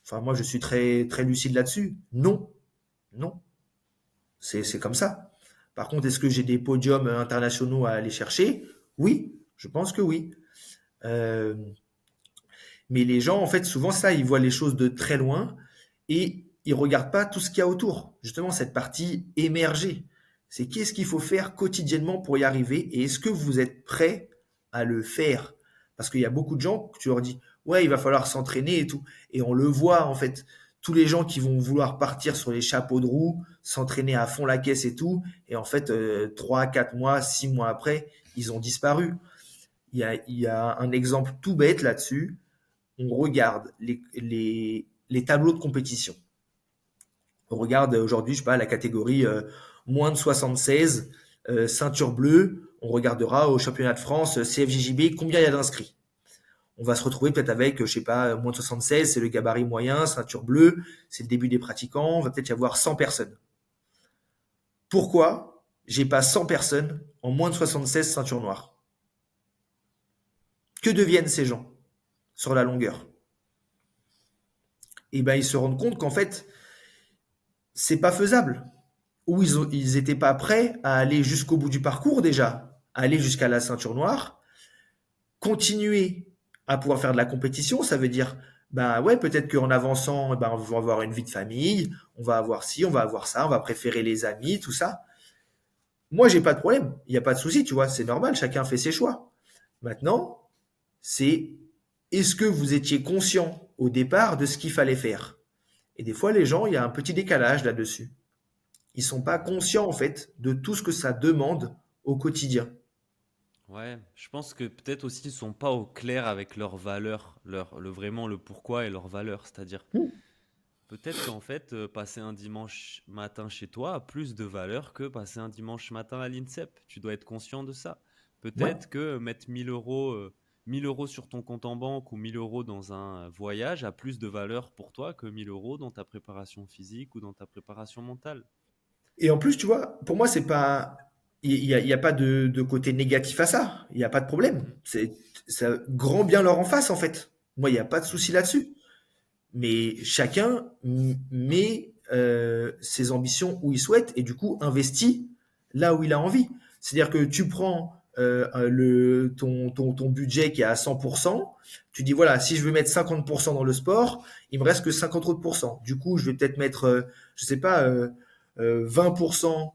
Enfin, moi, je suis très, très lucide là-dessus. Non, non, c'est comme ça. Par contre, est-ce que j'ai des podiums internationaux à aller chercher? Oui, je pense que oui. Euh, mais les gens, en fait, souvent, ça, ils voient les choses de très loin et ils regardent pas tout ce qu'il y a autour. Justement, cette partie émergée. C'est qu'est-ce qu'il faut faire quotidiennement pour y arriver et est-ce que vous êtes prêt à le faire? Parce qu'il y a beaucoup de gens que tu leur dis, ouais, il va falloir s'entraîner et tout. Et on le voit, en fait. Tous les gens qui vont vouloir partir sur les chapeaux de roue, s'entraîner à fond la caisse et tout. Et en fait, 3, 4 mois, 6 mois après, ils ont disparu. Il y a un exemple tout bête là-dessus. On regarde les tableaux de compétition. On regarde aujourd'hui, je sais pas, la catégorie moins de 76, ceinture bleue. On regardera au championnat de France, CFJJB, combien il y a d'inscrits. On va se retrouver peut-être avec, je sais pas, moins de 76, c'est le gabarit moyen, ceinture bleue, c'est le début des pratiquants, on va peut-être y avoir 100 personnes. Pourquoi j'ai pas 100 personnes en moins de 76 ceinture noire? Que deviennent ces gens sur la longueur? Et ben ils se rendent compte qu'en fait, c'est pas faisable. Ou ils étaient pas prêts à aller jusqu'au bout du parcours déjà, à aller jusqu'à la ceinture noire, continuer à pouvoir faire de la compétition, ça veut dire, ben ouais, peut-être qu'en avançant, ben, on va avoir une vie de famille, on va avoir ci, on va avoir ça, on va préférer les amis, tout ça. Moi, j'ai pas de problème, il n'y a pas de souci, tu vois, c'est normal, chacun fait ses choix. Maintenant, c'est est-ce que vous étiez conscient au départ de ce qu'il fallait faire? Et des fois, les gens, il y a un petit décalage là-dessus. Ils sont pas conscients, en fait, de tout ce que ça demande au quotidien. Ouais, je pense que peut-être aussi ils sont pas au clair avec leurs valeurs, vraiment le pourquoi et leurs valeurs. C'est-à-dire, peut-être qu'en fait, passer un dimanche matin chez toi a plus de valeur que passer un dimanche matin à l'INSEP. Tu dois être conscient de ça. Ouais. Peut-être que mettre 1000 euros, 1000 euros sur ton compte en banque ou 1000 euros dans un voyage a plus de valeur pour toi que 1000 euros dans ta préparation physique ou dans ta préparation mentale. Et en plus, tu vois, pour moi, c'est pas, il y a pas de côté négatif à ça. Il n'y a pas de problème. Mhm. C'est, ça grand bien leur en face, en fait. Moi, il n'y a pas de souci Mhm. là-dessus. Mais chacun met ses ambitions où il souhaite et du coup investit là où il a envie. C'est-à-dire que tu prends ton budget qui est à 100%, tu dis voilà, si je veux mettre 50% dans le sport, il me reste que 50 autres pourcents. Du coup, je vais peut-être mettre, je sais pas, 20%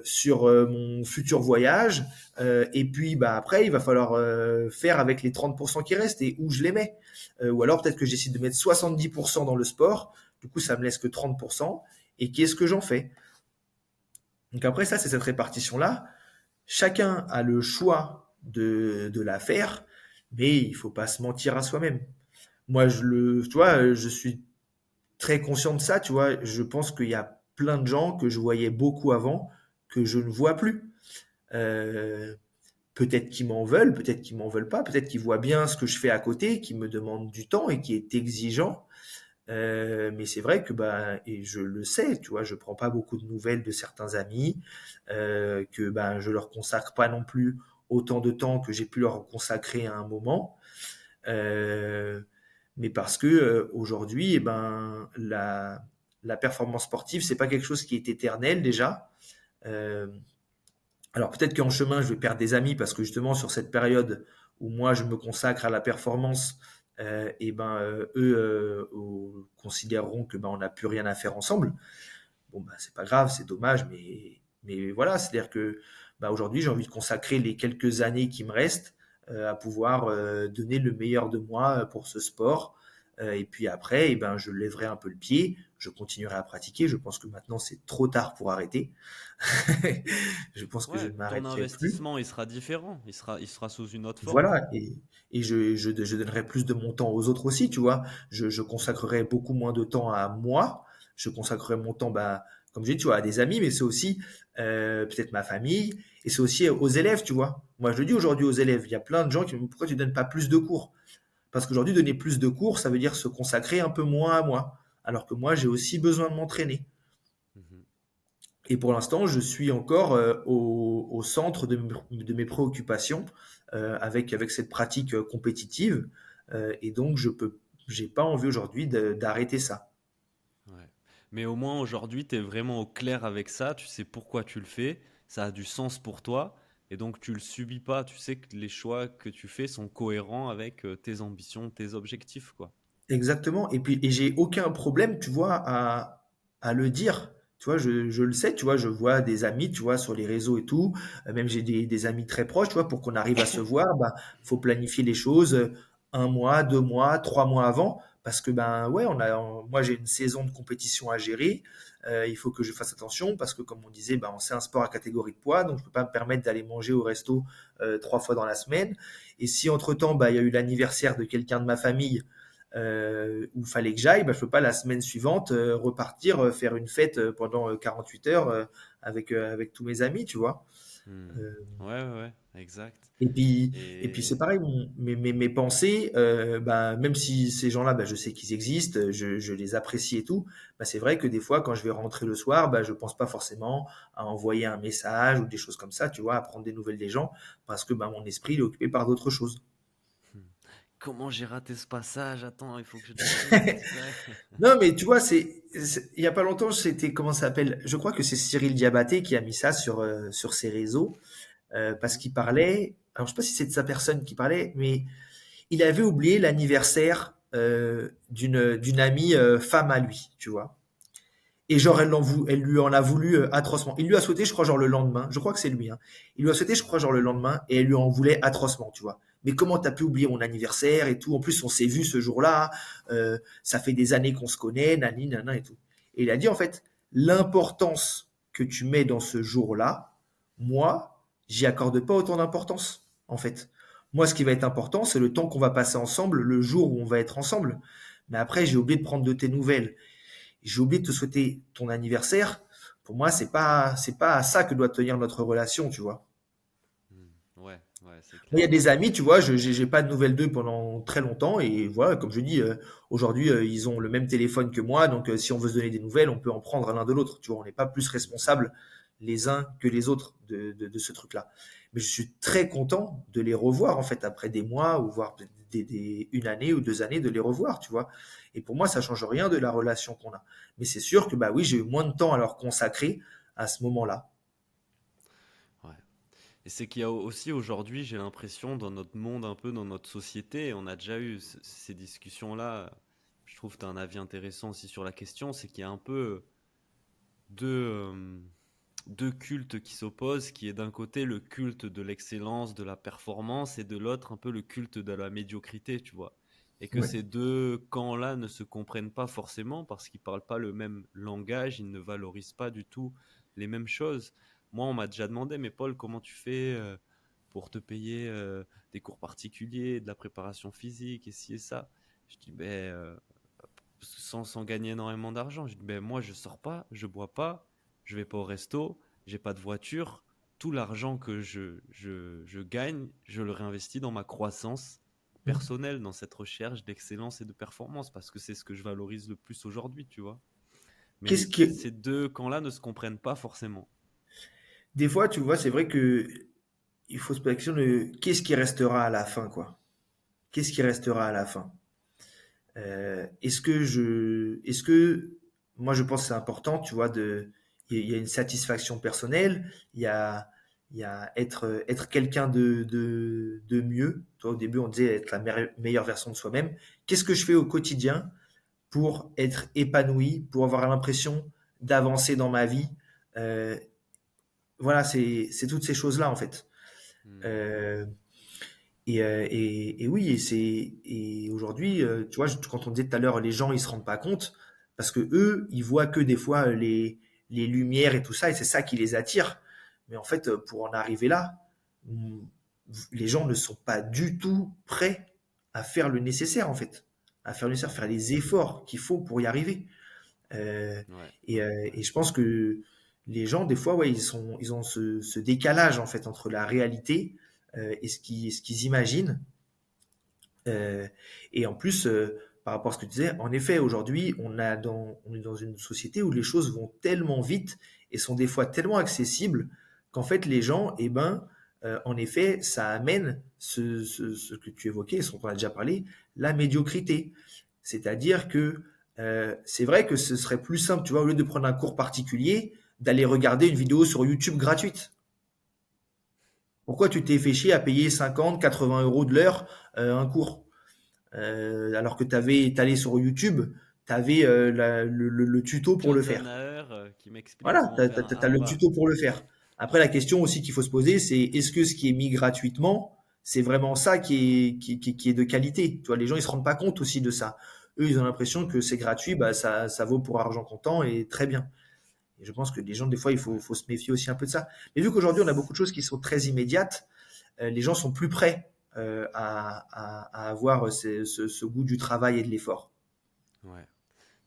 sur mon futur voyage, et puis bah après, il va falloir faire avec les 30% qui restent et où je les mets. Ou alors peut-être que je décide de mettre 70% dans le sport, du coup ça me laisse que 30%, et qu'est-ce que j'en fais? Donc après ça, c'est cette répartition-là. Chacun a le choix de la faire, mais il faut pas se mentir à soi-même. Moi, tu vois, je suis très conscient de ça, tu vois. Je pense qu'il y a plein de gens que je voyais beaucoup avant que je ne vois plus. Euh, Peut-être qu'ils m'en veulent, peut-être qu'ils m'en veulent pas, peut-être qu'ils voient bien ce que je fais à côté, qui me demande du temps et qui est exigeant. Mais c'est vrai que bah et je le sais, tu vois, je prends pas beaucoup de nouvelles de certains amis, que ben je leur consacre pas non plus autant de temps que j'ai pu leur consacrer à un moment. Euh, mais parce que aujourd'hui, eh ben la performance sportive, c'est pas quelque chose qui est éternel déjà. Euh, alors peut-être qu'en chemin, je vais perdre des amis parce que justement sur cette période, où moi je me consacre à la performance, et ben eux considéreront que ben on n'a plus rien à faire ensemble. Bon ben c'est pas grave, c'est dommage, mais voilà, c'est-à-dire que bah, aujourd'hui j'ai envie de consacrer les quelques années qui me restent à pouvoir donner le meilleur de moi pour ce sport. Et puis après, eh ben, je lèverai un peu le pied, je continuerai à pratiquer. Je pense que maintenant c'est trop tard pour arrêter. Je pense que je Ouais, ne ton m'arrêterai plus. investissement, il sera différent. Il sera sous une autre forme. Voilà, et je donnerai plus de mon temps aux autres aussi, tu vois. Je consacrerai beaucoup moins de temps à moi. Je consacrerai mon temps, bah, comme je dis, tu vois, à des amis, mais c'est aussi peut-être ma famille, et c'est aussi aux élèves, tu vois. Moi, je le dis aujourd'hui aux élèves, il y a plein de gens qui me disent pourquoi tu donnes pas plus de cours? Parce qu'aujourd'hui, donner plus de cours, ça veut dire se consacrer un peu moins à moi. Alors que moi, j'ai aussi besoin de m'entraîner. Mhm. Et pour l'instant, je suis encore au centre de mes préoccupations avec cette pratique compétitive. Et donc, j'ai pas envie aujourd'hui d'arrêter ça. Ouais. Mais au moins aujourd'hui, tu es vraiment au clair avec ça, tu sais pourquoi tu le fais, ça a du sens pour toi, et donc tu le subis pas, tu sais que les choix que tu fais sont cohérents avec tes ambitions, tes objectifs, quoi. Exactement. Et puis, et j'ai aucun problème, tu vois, à le dire. Tu vois, je le sais, tu vois, je vois des amis, tu vois, sur les réseaux et tout. Même j'ai des amis très proches, tu vois, pour qu'on arrive à se voir, bah, faut planifier les choses un mois, 2 mois, 3 mois avant. Parce que, ben, ouais, moi, j'ai une saison de compétition à gérer. Il faut que je fasse attention parce que, comme on disait, ben, c'est un sport à catégorie de poids. Donc, je peux pas me permettre d'aller manger au resto 3 fois dans la semaine. Et si entre-temps, bah, il y a eu l'anniversaire de quelqu'un de ma famille, où il fallait que j'aille, bah, je peux pas la semaine suivante repartir faire une fête pendant 48 heures avec tous mes amis, tu vois. Hmm. Euh, Ouais, ouais, ouais, exact. et puis, et puis Et c'est pareil, mes pensées, bah, même si ces gens-là, bah, je sais qu'ils existent, je les apprécie et tout, bah, c'est vrai que des fois, quand je vais rentrer le soir, bah, je pense pas forcément à envoyer un message ou des choses comme ça, tu vois, à prendre des nouvelles des gens, parce que bah, mon esprit il est occupé par d'autres choses. hmm. Comment j'ai raté ce passage? Attends, il faut que je l'écoute. Non, mais tu vois, il y a pas longtemps, c'était, comment ça s'appelle? Je crois que c'est Cyril Diabaté qui a mis ça sur ses réseaux, parce Mhm. qu'il parlait, alors je sais pas si c'est de sa personne qui parlait, mais il avait oublié l'anniversaire d'une amie femme à lui, tu vois. Et genre, elle lui en a voulu atrocement. Il lui a souhaité, je crois, genre le lendemain. Je crois que c'est lui, hein. Il lui a souhaité, je crois, genre le lendemain, et elle lui en voulait atrocement, tu vois. Mais comment t'as pu oublier mon anniversaire et tout? En plus, on s'est vu ce jour-là. Ça fait des années qu'on se connaît, nani, nana et tout. Et il a dit, en fait, l'importance que tu mets dans ce jour-là, moi, j'y accorde pas autant d'importance, en fait. Moi, ce qui va être important, c'est le temps qu'on va passer ensemble, le jour où on va être ensemble. Mais après, j'ai oublié de prendre de tes nouvelles. J'ai oublié de te souhaiter ton anniversaire. Pour moi, c'est pas à ça que doit tenir notre relation, tu vois. Hmm. Ouais, ouais, c'est Moi, il y a clair. des amis, tu vois, j'ai pas de nouvelles d'eux pendant très longtemps et voilà, comme je dis, aujourd'hui, ils ont le même téléphone que moi, donc si on veut se donner des nouvelles, on peut en prendre l'un de l'autre, tu vois, on n'est pas plus responsables les uns que les autres de ce truc-là. Mais je suis très content de les revoir, en fait, après des mois ou voire une année ou 2 années de les revoir, tu vois. Et pour moi, ça change rien de la relation qu'on a. Mais c'est sûr que, bah oui, j'ai eu moins de temps à leur consacrer à ce moment-là. Ouais. Et c'est qu'il y a aussi aujourd'hui, j'ai l'impression, dans notre monde, un peu dans notre société, et on a déjà eu ces discussions-là, je trouve que tu as un avis intéressant aussi sur la question, c'est qu'il y a un peu deux, deux cultes qui s'opposent, qui est d'un côté le culte de l'excellence, de la performance, et de l'autre un peu le culte de la médiocrité, tu vois. Et que Ouais. ces deux camps-là ne se comprennent pas forcément parce qu'ils parlent pas le même langage, ils ne valorisent pas du tout les mêmes choses. Moi, on m'a déjà demandé, mais Paul, comment tu fais pour te payer des cours particuliers, de la préparation physique, et ci et ça? Je dis, ben, sans gagner énormément d'argent. Je dis, ben, moi, je sors pas, je bois pas, je vais pas au resto, j'ai pas de voiture. Tout l'argent que je gagne, je le réinvestis dans ma croissance personnelle, dans cette recherche d'excellence et de performance, parce que c'est ce que je valorise le plus aujourd'hui, tu vois. Qu'est-ce Mais qui, ces deux camps-là ne se comprennent pas forcément. des fois, tu vois, c'est vrai que il faut se poser la question de qu'est-ce qui restera à la fin, quoi. Qu'est-ce qui restera à la fin? Est-ce que, moi, je pense que c'est important, tu vois, il y a une satisfaction personnelle, il y a, il y a être quelqu'un de mieux. Toi, au début, on disait être la meilleure version de soi-même. Qu'est-ce que je fais au quotidien pour être épanoui, pour avoir l'impression d'avancer dans ma vie? Euh, voilà, c'est toutes ces choses-là en fait. Hmm. Euh, et oui, et aujourd'hui, tu vois, quand on disait tout à l'heure, les gens ils se rendent pas compte parce que eux, ils voient que des fois les lumières et tout ça, et c'est ça qui les attire. Mais en fait, pour en arriver là, mm, les gens ne sont pas du tout prêts à faire le nécessaire en fait, à faire le nécessaire, faire les efforts qu'il faut pour y arriver. Euh, Ouais. et je pense que les gens, des fois, ouais, ils ont ce décalage en fait entre la réalité et ce qu'ils imaginent. Euh, et en plus, par rapport à ce que tu disais, en effet, aujourd'hui, on est dans une société où les choses vont tellement vite et sont des fois tellement accessibles qu'en fait, les gens, eh ben, en effet, ça amène ce que tu évoquais, ce dont on a déjà parlé, la médiocrité. C'est-à-dire que c'est vrai que ce serait plus simple, tu vois, au lieu de prendre un cours particulier, d'aller regarder une vidéo sur YouTube gratuite. Pourquoi tu t'es fait chier à payer 50, 80 euros de l'heure un cours? Alors que t'allais sur YouTube, t'avais le tuto pour le Johnson faire. Aher qui m'explique Voilà, comment faire un t'as le ABA. tuto pour le faire. Après, la question aussi qu'il faut se poser, c'est est-ce que ce qui est mis gratuitement, c'est vraiment ça qui est de qualité? Tu vois, les gens, ils se rendent pas compte aussi de ça. Eux, ils ont l'impression que c'est gratuit, bah, ça vaut pour argent comptant et très bien. Et je pense que les gens, des fois, Ouais. faut se méfier aussi un peu de ça. Mais vu qu'aujourd'hui, on a beaucoup de choses qui sont très immédiates, les gens sont plus prêts à avoir ce goût du travail et de l'effort. Ouais.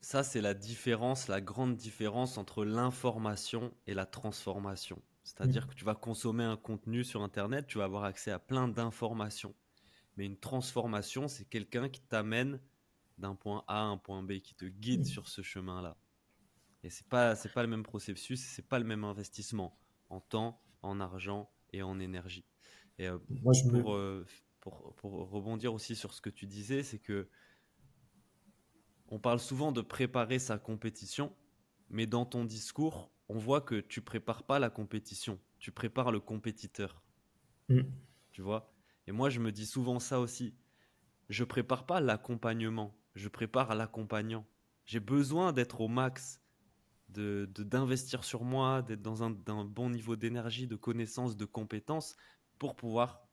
Ça, c'est la différence, la grande différence entre l'information et la transformation. C'est-à-dire que tu vas consommer un contenu sur Internet, tu vas avoir accès à plein d'informations. Mais une transformation, c'est quelqu'un qui t'amène d'un point A à un point B, qui te guide sur ce chemin-là. Et c'est pas le même processus, c'est pas le même investissement en temps, en argent et en énergie. Et Moi, je me, pour, euh, pour rebondir aussi sur ce que tu disais, c'est que on parle souvent de préparer sa compétition, mais dans ton discours, on voit que tu prépares pas la compétition, tu prépares le compétiteur, Mm. tu vois. Et moi, je me dis souvent ça aussi. Je prépare pas l'accompagnement, je prépare l'accompagnant. J'ai besoin d'être au max, d'investir sur moi, d'être dans un bon niveau d'énergie, de connaissances, de compétences pour pouvoir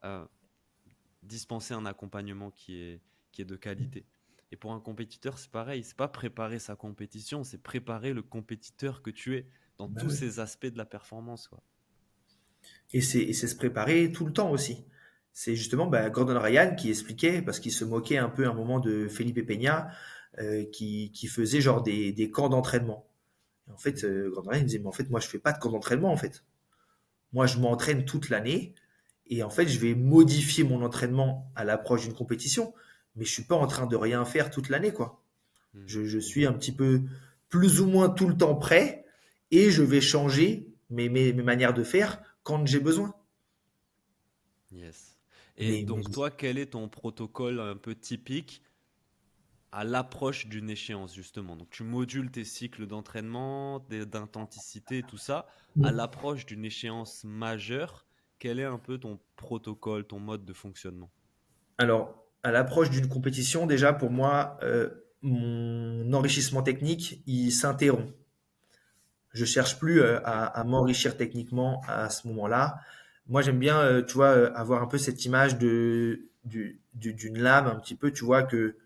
dispenser un accompagnement qui est de qualité. Et pour un compétiteur, c'est pareil, c'est pas préparer sa compétition, c'est préparer le compétiteur que tu es dans Bah tous oui. ces aspects de la performance, quoi. Et c'est se préparer tout le temps aussi. C'est justement bah, Gordon Ryan qui expliquait, parce qu'il se moquait un peu à un moment de Felipe Peña, qui faisait genre des camps d'entraînement. Et en fait, Gordon Ryan disait, mais en fait, moi, je fais pas de camp d'entraînement, en fait. Moi, je m'entraîne toute l'année, et en fait, je vais modifier mon entraînement à l'approche d'une compétition, mais je suis pas en train de rien faire toute l'année, quoi. Hmm. Je suis un petit peu plus ou moins tout le temps prêt et je vais changer mes manières de faire quand j'ai besoin. Yes. Et Mais donc toi, quel est ton protocole un peu typique à l'approche d'une échéance, justement? Donc tu modules tes cycles d'entraînement, d'intensité, tout ça. À l'approche d'une échéance majeure, quel est un peu ton protocole, ton mode de fonctionnement? alors, à l'approche d'une compétition, déjà pour moi, mon enrichissement technique, il s'interrompt. Je cherche plus à m'enrichir techniquement à ce moment-là. Moi, j'aime bien, tu vois, avoir un peu cette image d'une lame, un petit peu, tu vois, que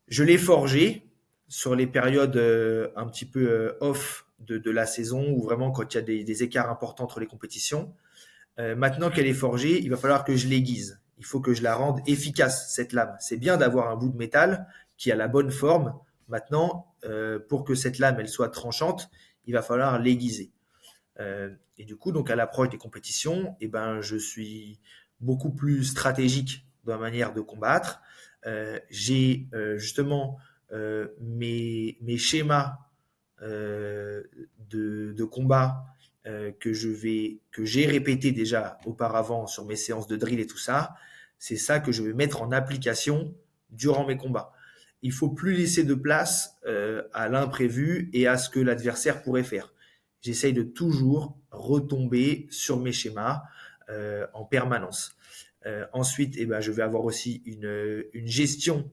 je l'ai forgée sur les périodes un petit peu off de la saison, ou vraiment quand il y a des écarts importants entre les compétitions. Maintenant qu'elle est forgée, il va falloir que je l'aiguise. Il faut que je la rende efficace, cette lame. C'est bien d'avoir un bout de métal qui a la bonne forme. Maintenant, pour que cette lame elle soit tranchante, il va falloir l'aiguiser. Et du coup, donc à l'approche des compétitions, eh ben, je suis beaucoup plus stratégique dans la manière de combattre. J'ai justement mes schémas de combat que j'ai répété déjà auparavant sur mes séances de drill et tout ça. C'est ça que je vais mettre en application durant mes combats. Il faut plus laisser de place à l'imprévu et à ce que l'adversaire pourrait faire. j'essaye de toujours retomber sur mes schémas en permanence. Ensuite, eh ben, je vais avoir aussi une gestion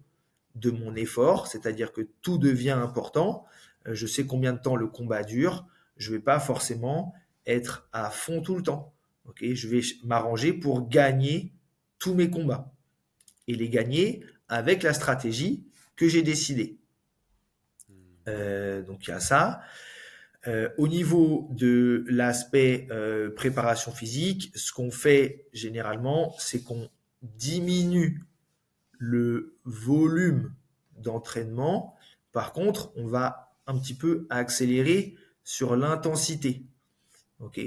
de mon effort, c'est-à-dire que tout devient important. Je sais combien de temps le combat dure. Je ne vais pas forcément être à fond tout le temps. Okay, je vais m'arranger pour gagner tous mes combats et les gagner avec la stratégie que j'ai décidée. Donc il y a ça. Au niveau de l'aspect préparation physique, ce qu'on fait généralement, c'est qu'on diminue le volume d'entraînement. Par contre, on va un petit peu accélérer sur l'intensité. Ok,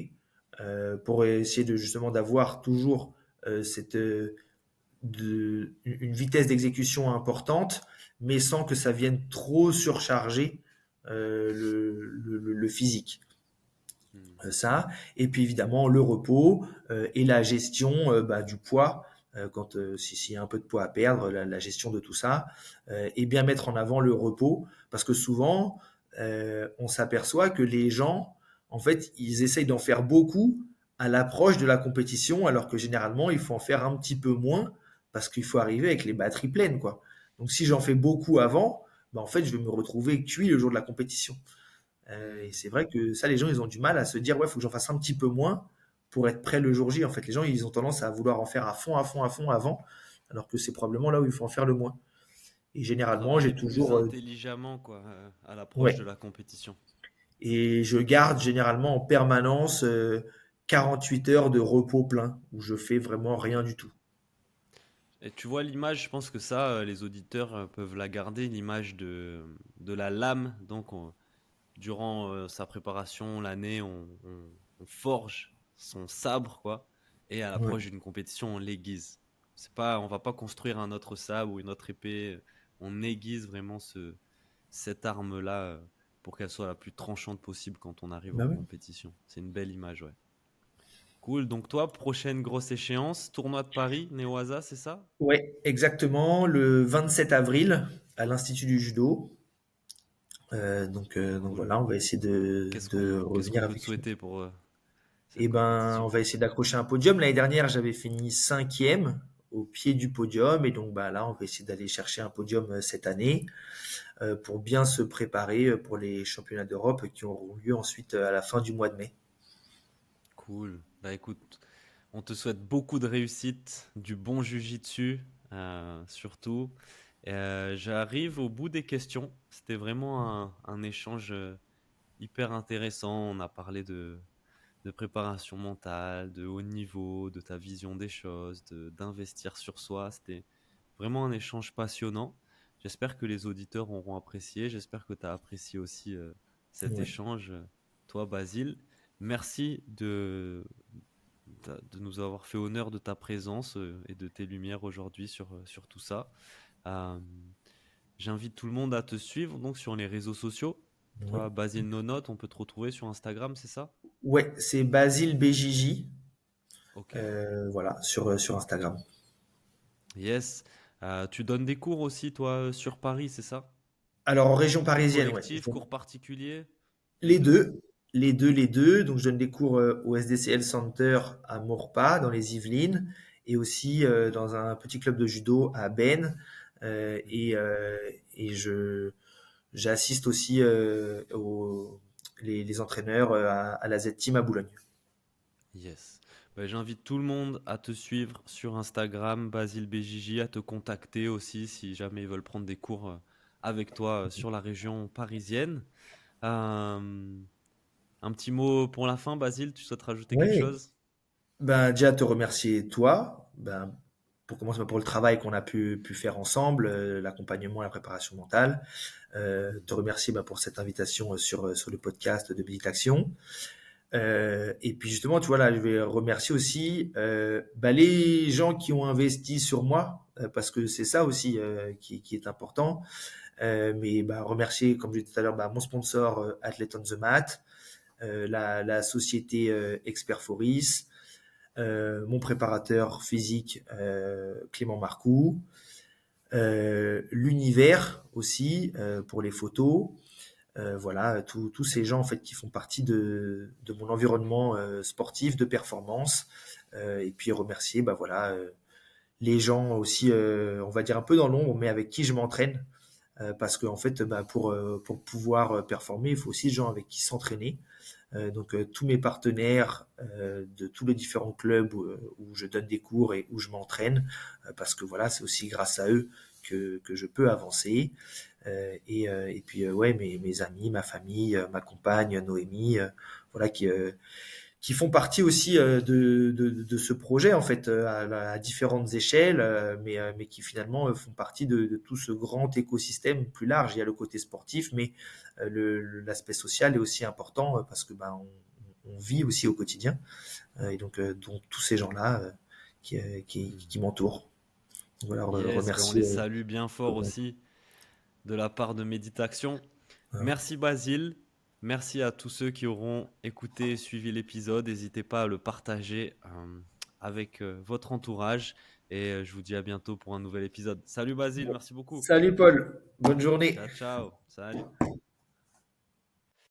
pour essayer de justement d'avoir toujours une vitesse d'exécution importante, mais sans que ça vienne trop surcharger le physique. Ça, et puis évidemment le repos et la gestion du poids quand s'il y a un peu de poids à perdre, la gestion de tout ça, et bien mettre en avant le repos, parce que souvent on s'aperçoit que les gens, en fait, ils essayent d'en faire beaucoup à l'approche de la compétition, alors que généralement il faut en faire un petit peu moins, parce qu'il faut arriver avec les batteries pleines, quoi. Donc si j'en fais beaucoup avant, en fait je vais me retrouver cuit le jour de la compétition. Et c'est vrai que ça, les gens, ils ont du mal à se dire, ouais, il faut que j'en fasse un petit peu moins pour être prêt le jour J. En fait, les gens, ils ont tendance à vouloir en faire à fond, à fond, à fond avant, alors que c'est probablement là où il faut en faire le moins. Et généralement, j'ai Travailler plus toujours, intelligemment, quoi, à l'approche de ouais. la compétition. Et je garde généralement en permanence 48 heures de repos plein, où je fais vraiment rien du tout. Et tu vois l'image, je pense que ça, les auditeurs peuvent la garder, l'image de la lame. Donc, durant sa préparation, l'année, on forge son sabre, quoi. Et à Ouais. l'approche d'une compétition, on l'aiguise. C'est pas, on va pas construire un autre sabre ou une autre épée. On aiguise vraiment cette arme-là pour qu'elle soit la plus tranchante possible quand on arrive en Bah ouais. compétition. C'est une belle image, ouais. Cool. Donc toi, prochaine grosse échéance, tournoi de Paris, Neoasa, c'est ça? Ouais, exactement, le 27 avril à l'Institut du Judo. Donc Cool. voilà, on va essayer de Qu'est-ce revenir qu'on peut te avec une. souhaiter pour Eh cette ben, on compétition? va essayer d'accrocher un podium. L'année dernière, j'avais fini cinquième au pied du podium. Et donc, bah, là, on va essayer d'aller chercher un podium cette année pour bien se préparer pour les championnats d'Europe qui auront lieu ensuite à la fin du mois de mai. Cool. Bah écoute, on te souhaite beaucoup de réussite, du bon jujitsu surtout. J'arrive au bout des questions. C'était vraiment un échange hyper intéressant. On a parlé de préparation mentale, de haut niveau, de ta vision des choses, d'investir sur soi. C'était vraiment un échange passionnant. J'espère que les auditeurs auront apprécié. J'espère que tu as apprécié aussi cet Ouais. échange, toi, Basile. Merci de nous avoir fait honneur de ta présence et de tes lumières aujourd'hui sur tout ça. Euh, J'invite tout le monde à te suivre donc sur les réseaux sociaux. Ouais, Toi, Basile Nonote, on peut te retrouver sur Instagram, c'est ça? ouais, c'est Basile BJJ, Ok. voilà, sur Instagram. Yes. Tu donnes des cours aussi, toi, sur Paris, c'est ça? Alors, en région Cours parisienne, ouais, collectifs, cours particuliers, les les deux? deux, les deux. Donc, je donne des cours au SDCL Center à Maurepas, dans les Yvelines, et aussi dans un petit club de judo à Ben. Euh, et euh, et j'assiste aussi les entraîneurs à la Z-Team à Boulogne. Yes. Bah, j'invite tout le monde à te suivre sur Instagram, Basile BJJ, à te contacter aussi si jamais ils veulent prendre des cours avec toi sur la région parisienne. Euh, un petit mot pour la fin, Basile, tu souhaites rajouter quelque Oui, chose? ben, déjà te remercier toi, ben, pour commencer pour le travail qu'on a pu faire ensemble, l'accompagnement, la préparation mentale. Te remercier ben, pour cette invitation sur le podcast de Méditation. Et puis justement, tu vois là, je vais remercier aussi bah, les gens qui ont investi sur moi, parce que c'est ça aussi qui est important. Mais bah, remercier, comme je disais tout à l'heure, bah, mon sponsor Athlete on the Mat, la société Expert Foris, mon préparateur physique Clément Marcoux, l'univers aussi pour les photos, Voilà, tous ces gens en fait qui font partie de mon environnement sportif, de performance, et puis remercier, bah voilà, les gens aussi, on va dire un peu dans l'ombre, mais avec qui je m'entraîne, parce que en fait, bah, pour pouvoir performer, il faut aussi des gens avec qui s'entraîner. Donc tous mes partenaires de tous les différents clubs où je donne des cours et où je m'entraîne, parce que voilà, c'est aussi grâce à eux que je peux avancer. Et puis ouais, mes amis, ma famille, ma compagne Noémie, voilà, qui font partie aussi de ce projet en fait à différentes échelles, mais qui finalement font partie de tout ce grand écosystème plus large. Il y a le côté sportif, mais l'aspect social est aussi important parce que ben on vit aussi au quotidien, donc tous ces gens-là qui m'entourent. Voilà, Yes, ben on les remercier. salue bien fort aussi de la part de Méditation. Hein. Merci Basile, merci à tous ceux qui auront écouté et suivi l'épisode. N'hésitez pas à le partager avec votre entourage et je vous dis à bientôt pour un nouvel épisode. Salut Basile, merci beaucoup. Salut Paul, bonne journée. Ciao, ciao. Salut.